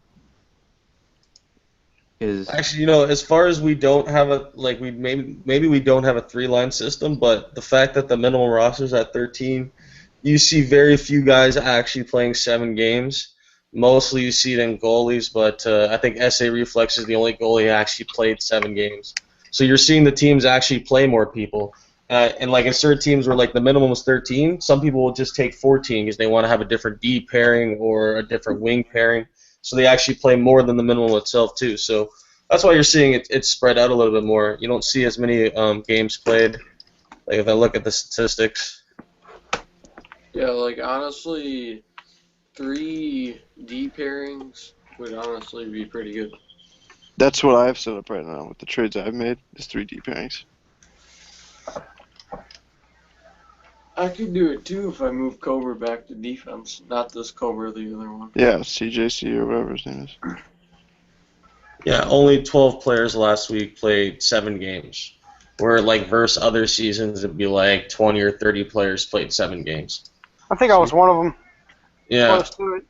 [SPEAKER 6] Because
[SPEAKER 3] Actually, as far as we don't have a like we maybe we don't have a 3-line system, but the fact that the minimum roster is at 13, you see very few guys actually playing 7 games. Mostly you see it in goalies, but I think SA Reflex is the only goalie who actually played 7 games. So you're seeing the teams actually play more people. And like in certain teams where like the minimum is 13, some people will just take 14 because they want to have a different D pairing or a different wing pairing. So they actually play more than the minimum itself too. So that's why you're seeing it spread out a little bit more. You don't see as many games played. Like if I look at the statistics.
[SPEAKER 1] Yeah, like honestly, 3 D pairings would honestly be pretty good.
[SPEAKER 2] That's what I've set up right now with the trades I've made. Is 3 D pairings.
[SPEAKER 1] I could do it too if I move Cobra back to defense, not this Cobra, the other one.
[SPEAKER 2] Yeah, CJC or whatever his name is.
[SPEAKER 3] Yeah, only 12 players last week played 7 games. Where like versus other seasons, it'd be like 20 or 30 players played 7 games.
[SPEAKER 5] I think I was one of them.
[SPEAKER 3] Yeah,
[SPEAKER 5] Close to it.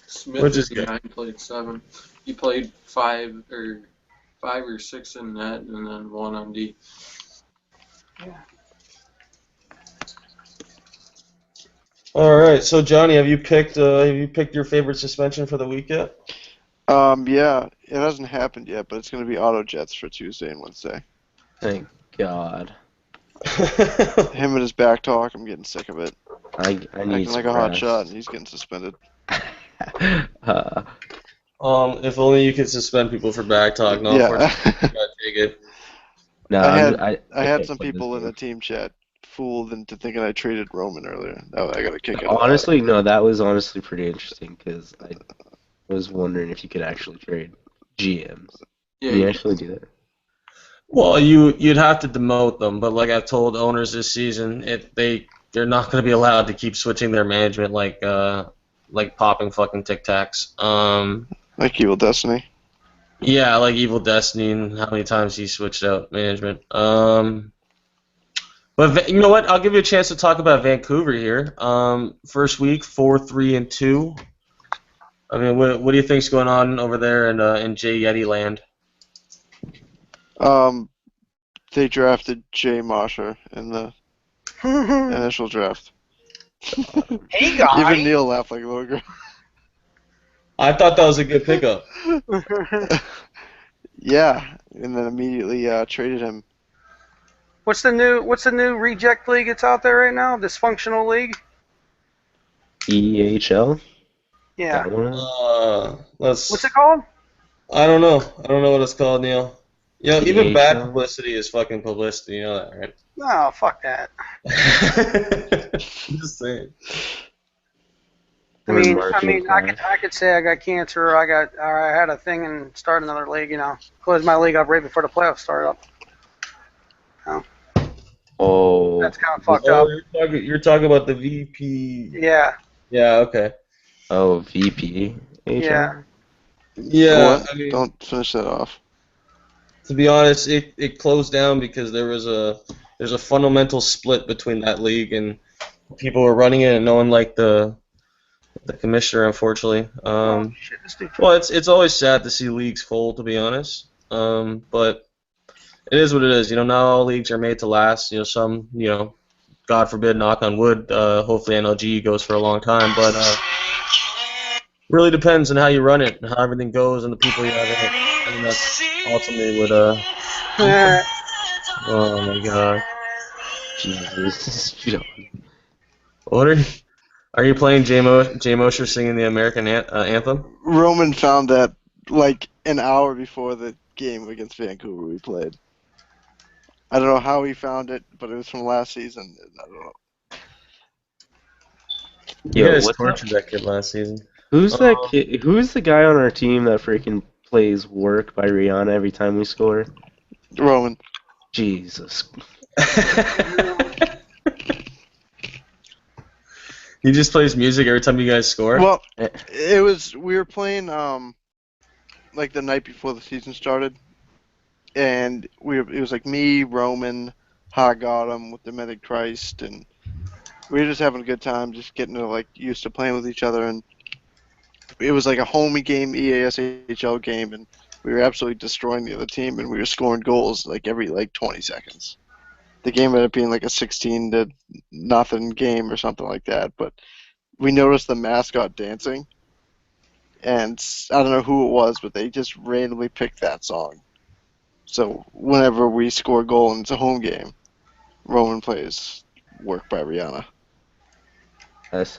[SPEAKER 1] Smith
[SPEAKER 3] Which is good.
[SPEAKER 1] behind played 7. He played 5 or 6 in net and then 1 on D.
[SPEAKER 3] All right, so Johnny, have you picked your favorite suspension for the week yet?
[SPEAKER 2] Yeah, it hasn't happened yet, but it's going to be auto jets for Tuesday and Wednesday.
[SPEAKER 6] thank God.
[SPEAKER 2] Him and his back talk, I'm getting sick of it.
[SPEAKER 6] I need
[SPEAKER 2] Acting like a hot shot, and he's getting suspended.
[SPEAKER 3] If only you could suspend people for back talk. No,
[SPEAKER 2] Yeah.
[SPEAKER 3] unfortunately, you gotta take it.
[SPEAKER 6] No,
[SPEAKER 2] I
[SPEAKER 6] I
[SPEAKER 2] had
[SPEAKER 6] can't
[SPEAKER 2] some
[SPEAKER 6] play this
[SPEAKER 2] people in the
[SPEAKER 6] game.
[SPEAKER 2] team chat fooled into thinking I traded Roman earlier. Oh, I got a kick out of that.
[SPEAKER 6] Honestly, no, that was honestly pretty interesting because I was wondering if you could actually trade GMs.
[SPEAKER 1] Yeah,
[SPEAKER 6] Can you actually do that?
[SPEAKER 3] Well, you'd have to demote them, but like I've told owners this season, they're not going to be allowed to keep switching their management like popping fucking Tic Tacs.
[SPEAKER 2] Like Evil Destiny.
[SPEAKER 3] Yeah, like Evil Destiny and how many times he switched out management. But you know what? I'll give you a chance to talk about Vancouver here. First week, 4-3-2. I mean, what do you think's going on over there in Jay Yeti land?
[SPEAKER 2] They drafted Jay Mosher in the initial draft.
[SPEAKER 5] Hey, guy.
[SPEAKER 2] Even Neil laughed like a little girl.
[SPEAKER 3] I thought that was a good pickup.
[SPEAKER 2] Yeah, and then immediately traded him.
[SPEAKER 5] What's the new reject league that's out there right now? Dysfunctional league?
[SPEAKER 6] EHL?
[SPEAKER 5] Yeah.
[SPEAKER 6] That one?
[SPEAKER 5] What's it called?
[SPEAKER 3] I don't know. I don't know what it's called, Neil. You know, even bad
[SPEAKER 6] PHL?
[SPEAKER 3] publicity is fucking publicity. You know that, right?
[SPEAKER 5] No, fuck that.
[SPEAKER 3] I'm just saying.
[SPEAKER 5] I
[SPEAKER 6] We're
[SPEAKER 5] mean,
[SPEAKER 6] marketing
[SPEAKER 5] I could say I got cancer, or I had a thing and start another league. You know, close my league up right before the playoffs start up.
[SPEAKER 6] Oh,
[SPEAKER 5] That's kind of fucked up.
[SPEAKER 3] You're talking about the VP.
[SPEAKER 5] Yeah,
[SPEAKER 3] Yeah. Okay.
[SPEAKER 6] oh, VP.
[SPEAKER 5] yeah.
[SPEAKER 3] Yeah.
[SPEAKER 2] What?
[SPEAKER 3] I mean,
[SPEAKER 2] Don't finish that off.
[SPEAKER 3] to be honest, it closed down because there's a fundamental split between that league and people were running it and no one liked the commissioner, unfortunately.
[SPEAKER 5] Oh shit, this dude.
[SPEAKER 3] Well, it's always sad to see leagues fold, to be honest. But it is what it is. You know, not all leagues are made to last. You know, some, you know, God forbid, knock on wood. Hopefully NLGE goes for a long time, but really depends on how you run it and how everything goes and the people you have in it. I mean, that's ultimately what. Oh my God.
[SPEAKER 6] Jesus.
[SPEAKER 3] What are you playing? Jay Mosher singing the American anthem?
[SPEAKER 2] Roman found that like an hour before the game against Vancouver we played. I don't know how he found it, but it was from last season. I don't know.
[SPEAKER 3] You
[SPEAKER 6] Yo,
[SPEAKER 3] guys
[SPEAKER 6] what's
[SPEAKER 3] tortured that kid last season.
[SPEAKER 6] Who's that kid? Who's the guy on our team that freaking plays "Work" by Rihanna every time we score?
[SPEAKER 2] Roman.
[SPEAKER 6] Jesus.
[SPEAKER 3] He just plays music every time you guys score?
[SPEAKER 2] Well, we were playing like the night before the season started, and it was like me, Roman, Hot Gotham with the Medic Christ, and we were just having a good time, just getting used to playing with each other, and it was like a homie game, EASHL game, and we were absolutely destroying the other team, and we were scoring goals like every 20 seconds. The game ended up being like a 16-0 game or something like that, but we noticed the mascot dancing, and I don't know who it was, but they just randomly picked that song. So whenever we score a goal and it's a home game, Roman plays "Work" by Rihanna.
[SPEAKER 6] That's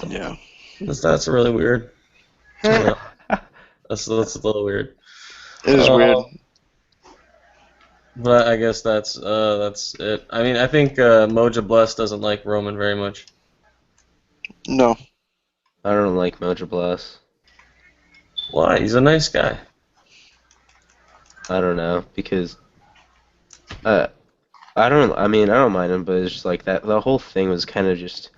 [SPEAKER 2] Yeah.
[SPEAKER 3] That's really weird. Yeah, that's a little weird.
[SPEAKER 2] It is weird.
[SPEAKER 3] But I guess that's it. I mean, I think Moja Bless doesn't like Roman very much.
[SPEAKER 2] No.
[SPEAKER 6] I don't like Mojo Blast.
[SPEAKER 3] Why? He's a nice guy.
[SPEAKER 6] I don't know because I don't mind him, but it's just like that. The whole thing was kind of just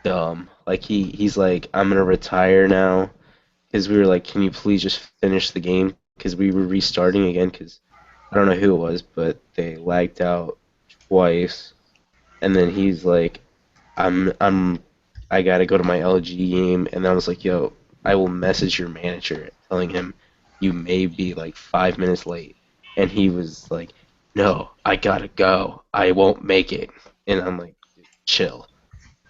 [SPEAKER 6] dumb. Like he's like, I'm gonna retire now, because we were like, can you please just finish the game? Because we were restarting again. Because I don't know who it was, but they lagged out twice, and then he's like, I gotta go to my LG game, and I was like, yo, I will message your manager telling him you may be like 5 minutes late, and he was like, no, I gotta go, I won't make it, and I'm like, chill.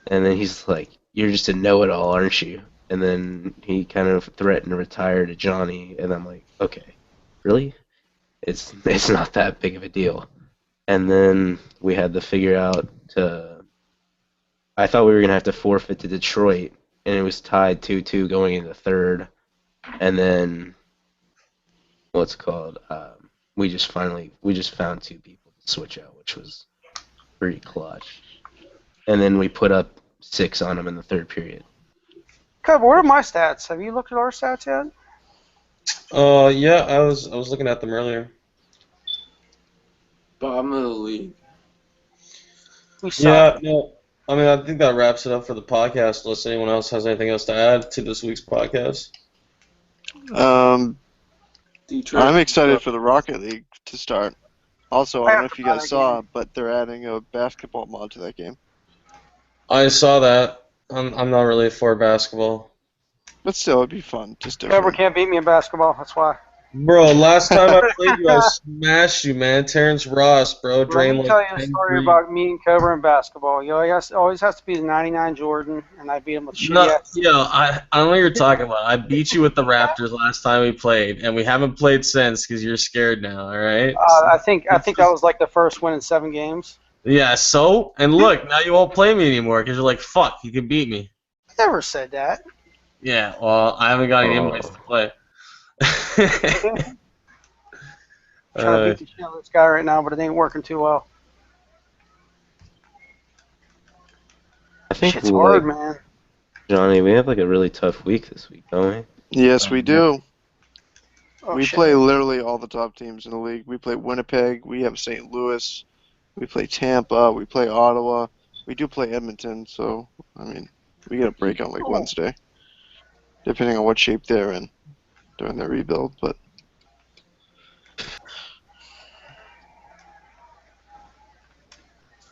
[SPEAKER 6] And then he's like, you're just a know-it-all, aren't you? And then he kind of threatened to retire to Johnny, and I'm like, okay, really? It's not that big of a deal. And then we had to figure out I thought we were gonna have to forfeit to Detroit, and it was tied 2-2 going into third. And then what's it called? We just found two people to switch out, which was pretty clutch. And then we put up 6 on them in the third period.
[SPEAKER 5] Kev, what are my stats? Have you looked at our stats yet?
[SPEAKER 3] Yeah, I was looking at them earlier.
[SPEAKER 1] Bottom of the league.
[SPEAKER 5] We suck.
[SPEAKER 3] Yeah, no. I mean, I think that wraps it up for the podcast. Unless anyone else has anything else to add to this week's podcast.
[SPEAKER 1] Detroit.
[SPEAKER 2] I'm excited for the Rocket League to start. Also, I don't know if you guys saw,
[SPEAKER 5] game.
[SPEAKER 2] but they're adding a basketball mod to that game.
[SPEAKER 3] I saw that. I'm not really for basketball.
[SPEAKER 2] But still, it'd be fun. Just
[SPEAKER 5] Cobra
[SPEAKER 2] different.
[SPEAKER 5] can't beat me in basketball. That's why.
[SPEAKER 3] Bro, last time I played you, I smashed you, man. Terrence Ross, bro,
[SPEAKER 5] Let
[SPEAKER 3] drained
[SPEAKER 5] me
[SPEAKER 3] like
[SPEAKER 5] tell you a
[SPEAKER 3] 10
[SPEAKER 5] story
[SPEAKER 3] threes.
[SPEAKER 5] about me and Cobra in basketball. You always has to be the 99 Jordan, and I beat him with shitty
[SPEAKER 3] No,
[SPEAKER 5] ass.
[SPEAKER 3] yo, I don't know what you're talking about. I beat you with the Raptors last time we played, and we haven't played since because you're scared now, all right?
[SPEAKER 5] I think that was like the first win in 7 games.
[SPEAKER 3] Yeah, so? And look, now you won't play me anymore because you're like, fuck, you can beat me.
[SPEAKER 5] I never said that.
[SPEAKER 3] Yeah, well, I haven't got any invites to play.
[SPEAKER 5] Trying to beat the shit out of this guy right now, but it ain't working too well.
[SPEAKER 6] I think
[SPEAKER 5] Shit's hard,
[SPEAKER 6] like,
[SPEAKER 5] man.
[SPEAKER 6] Johnny, we have like a really tough week this week, don't we?
[SPEAKER 2] Yes, we do.
[SPEAKER 5] Oh,
[SPEAKER 2] We
[SPEAKER 5] shit.
[SPEAKER 2] play literally all the top teams in the league. We play Winnipeg. We have St. Louis. We play Tampa. We play Ottawa. We do play Edmonton. So, I mean, we get a break on like Wednesday, depending on what shape they're in during their rebuild. But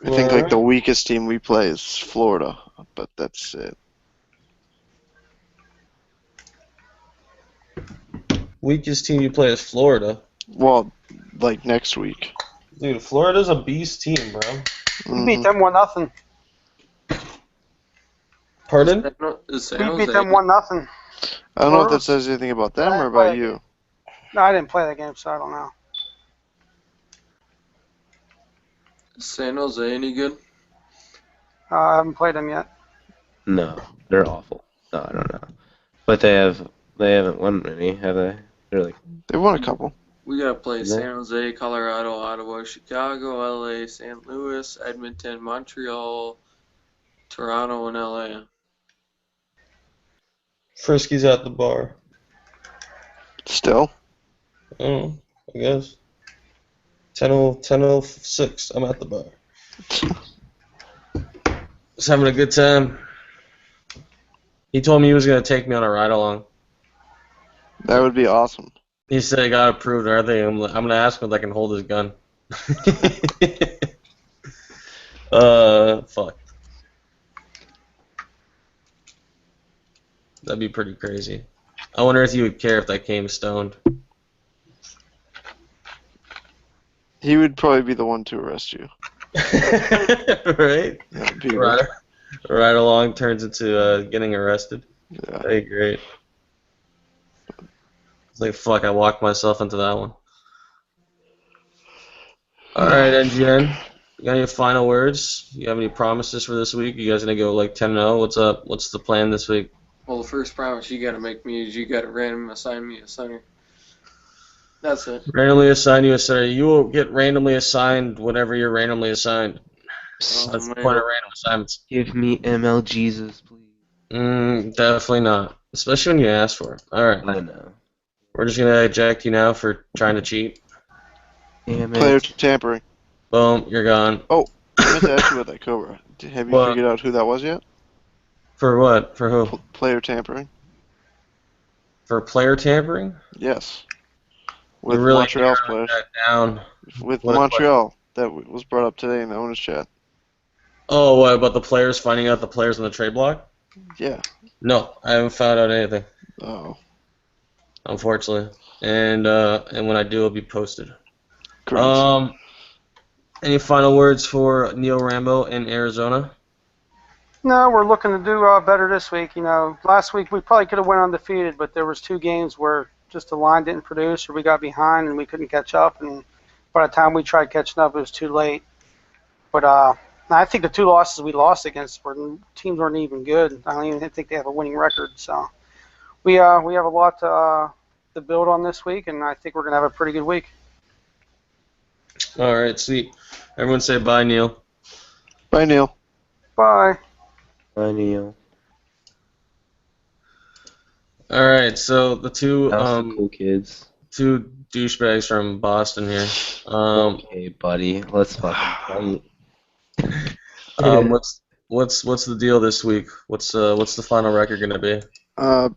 [SPEAKER 2] I think like the weakest team we play is Florida, but that's it.
[SPEAKER 3] Weakest team you play is Florida.
[SPEAKER 2] Well, like next week.
[SPEAKER 3] Dude, Florida's a beast team, bro.
[SPEAKER 5] We beat them 1-0.
[SPEAKER 3] Pardon?
[SPEAKER 1] Is San
[SPEAKER 5] We
[SPEAKER 1] Jose-
[SPEAKER 5] beat them 1-0.
[SPEAKER 2] I don't know if that says anything about them or about you.
[SPEAKER 5] No, I didn't play that game, so I don't know.
[SPEAKER 1] Is San Jose any good?
[SPEAKER 5] I haven't played them yet.
[SPEAKER 6] No, they're awful. No, I don't know. But they haven't won many, have they? They're like,
[SPEAKER 2] They won a couple.
[SPEAKER 1] We gotta play
[SPEAKER 6] Is that-
[SPEAKER 1] San Jose, Colorado, Ottawa, Chicago, LA, St. Louis, Edmonton, Montreal, Toronto, and LA.
[SPEAKER 3] Frisky's at the bar.
[SPEAKER 2] Still.
[SPEAKER 3] Oh, I guess. 10:06. I'm at the bar. Just having a good time. He told me he was gonna take me on a ride along.
[SPEAKER 2] That would be awesome.
[SPEAKER 3] He said I got approved and everything. I'm gonna ask him if I can hold his gun. Fuck. That'd be pretty crazy. I wonder if you would care if I came stoned.
[SPEAKER 2] He would probably be the one to arrest you.
[SPEAKER 3] Right?
[SPEAKER 2] Yeah, be
[SPEAKER 3] Right along turns into getting arrested.
[SPEAKER 2] Yeah.
[SPEAKER 3] That'd be great. It's like, fuck, I walked myself into that one. Alright, NGN. You got any final words? You have any promises for this week? You guys gonna go like 10-0? What's up? What's the plan this week?
[SPEAKER 1] Well, the first promise you gotta make me is you gotta random assign me a center. That's it.
[SPEAKER 3] Randomly assign you a center. You will get randomly assigned whenever you're randomly assigned. That's the point of random assignments.
[SPEAKER 6] give me MLGesus, please.
[SPEAKER 3] Definitely not. Especially when you ask for it. Alright.
[SPEAKER 6] I know.
[SPEAKER 3] We're just gonna eject you now for trying to cheat.
[SPEAKER 6] Damn
[SPEAKER 2] Player
[SPEAKER 6] it.
[SPEAKER 2] tampering.
[SPEAKER 3] Boom, you're gone.
[SPEAKER 2] I meant to ask you about that Cobra. Have you
[SPEAKER 3] What?
[SPEAKER 2] figured out who that was yet?
[SPEAKER 3] For what? For who?
[SPEAKER 2] Player tampering?
[SPEAKER 3] For player tampering?
[SPEAKER 2] Yes. With
[SPEAKER 3] You really
[SPEAKER 2] Montreal's
[SPEAKER 3] narrowed
[SPEAKER 2] players.
[SPEAKER 3] that down.
[SPEAKER 2] With
[SPEAKER 3] What
[SPEAKER 2] Montreal. That was brought up today in the owner's chat.
[SPEAKER 3] Oh, what about the players finding out the players on the trade block?
[SPEAKER 2] Yeah.
[SPEAKER 3] No, I haven't found out anything,
[SPEAKER 2] Oh.
[SPEAKER 3] unfortunately. And when I do, it'll be posted.
[SPEAKER 2] Correct.
[SPEAKER 3] Any final words for Neil Rambo in Arizona?
[SPEAKER 5] No, we're looking to do better this week. You know, last week we probably could have went undefeated, but there was 2 games where just the line didn't produce, or we got behind and we couldn't catch up. And by the time we tried catching up, it was too late. But I think the 2 losses we lost against teams weren't even good. I don't even think they have a winning record. So we have a lot to build on this week, and I think we're gonna have a pretty good week.
[SPEAKER 3] All right, sweet. Everyone say bye, Neil.
[SPEAKER 2] Bye, Neil.
[SPEAKER 5] Bye.
[SPEAKER 6] I Neil.
[SPEAKER 3] All right, so the two
[SPEAKER 6] How's the cool kids?
[SPEAKER 3] two douchebags from Boston here.
[SPEAKER 6] Okay, buddy. Let's fucking fight.
[SPEAKER 3] What's the deal this week? What's the final record gonna be?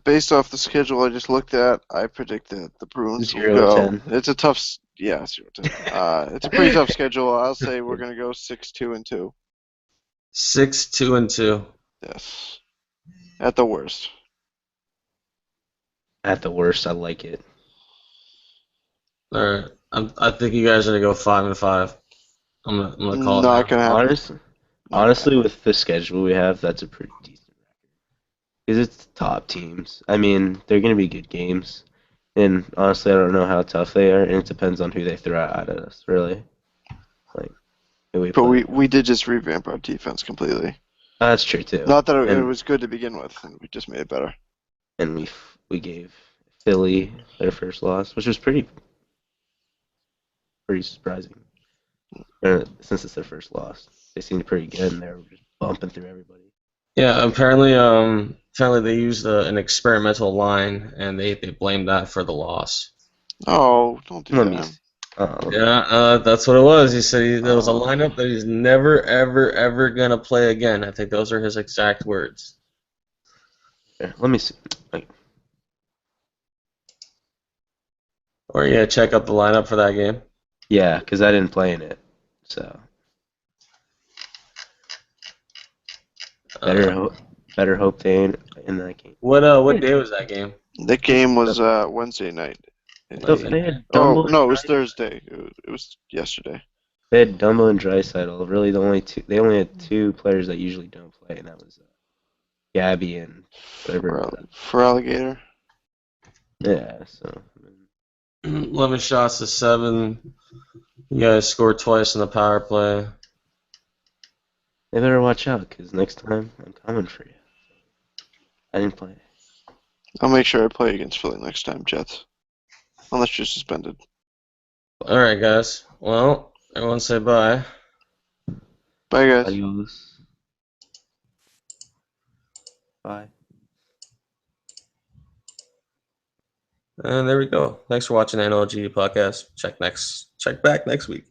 [SPEAKER 2] Based off the schedule I just looked at, I predict that the Bruins will
[SPEAKER 6] 0-10.
[SPEAKER 2] go. It's a tough, 0-10. It's a pretty tough schedule. I'll say we're gonna go 6-2-2.
[SPEAKER 3] 6-2-2.
[SPEAKER 2] Yes, at the worst.
[SPEAKER 6] At the worst, I like it.
[SPEAKER 3] All right. I think you guys are gonna go 5-5. I'm gonna call it now.
[SPEAKER 2] Not gonna happen.
[SPEAKER 6] Honestly, with the schedule we have, that's a pretty decent record. Because it's top teams. I mean, they're going to be good games. And honestly, I don't know how tough they are, and it depends on who they throw out at us, really. Like, who we
[SPEAKER 2] But
[SPEAKER 6] play.
[SPEAKER 2] we did just revamp our defense completely.
[SPEAKER 6] That's true, too.
[SPEAKER 2] Not that it
[SPEAKER 6] And-
[SPEAKER 2] was good to begin with, and we just made it better.
[SPEAKER 6] And we gave Philly their first loss, which was pretty surprising. Since it's their first loss, they seemed pretty good, and they were just bumping through everybody.
[SPEAKER 3] Yeah, apparently they used an experimental line and they blamed that for the loss.
[SPEAKER 2] Oh, don't do
[SPEAKER 6] Let me
[SPEAKER 2] that.
[SPEAKER 6] see.
[SPEAKER 3] Yeah, that's what it was. He said there was a lineup that he's never, ever, ever gonna play again. I think those are his exact words.
[SPEAKER 6] Here, let me see. Like,
[SPEAKER 3] Or yeah, check out the lineup for that game.
[SPEAKER 6] yeah, because I didn't play in it, so better hope they ain't in that game.
[SPEAKER 3] What day was that game?
[SPEAKER 2] The game was Wednesday night.
[SPEAKER 6] They had
[SPEAKER 2] Oh
[SPEAKER 6] Dumbo
[SPEAKER 2] no, it
[SPEAKER 6] and
[SPEAKER 2] was
[SPEAKER 6] Dreisaitl.
[SPEAKER 2] Thursday. It was yesterday.
[SPEAKER 6] They had Dumbo and Dreisaitl. Really, they only had two players that usually don't play, and that was Gabby and whatever.
[SPEAKER 2] For alligator.
[SPEAKER 6] Yeah, so
[SPEAKER 3] 11 shots to 7. You guys scored twice in the power play.
[SPEAKER 6] they better watch out, because next time I'm coming for you. I didn't play.
[SPEAKER 2] I'll make sure I play against Philly next time, Jets. Unless you're suspended.
[SPEAKER 3] All right, guys. Well, everyone say bye.
[SPEAKER 2] Bye, guys.
[SPEAKER 6] Adios. Bye.
[SPEAKER 3] And there we go. Thanks for watching the NLGE Podcast. Check back next week.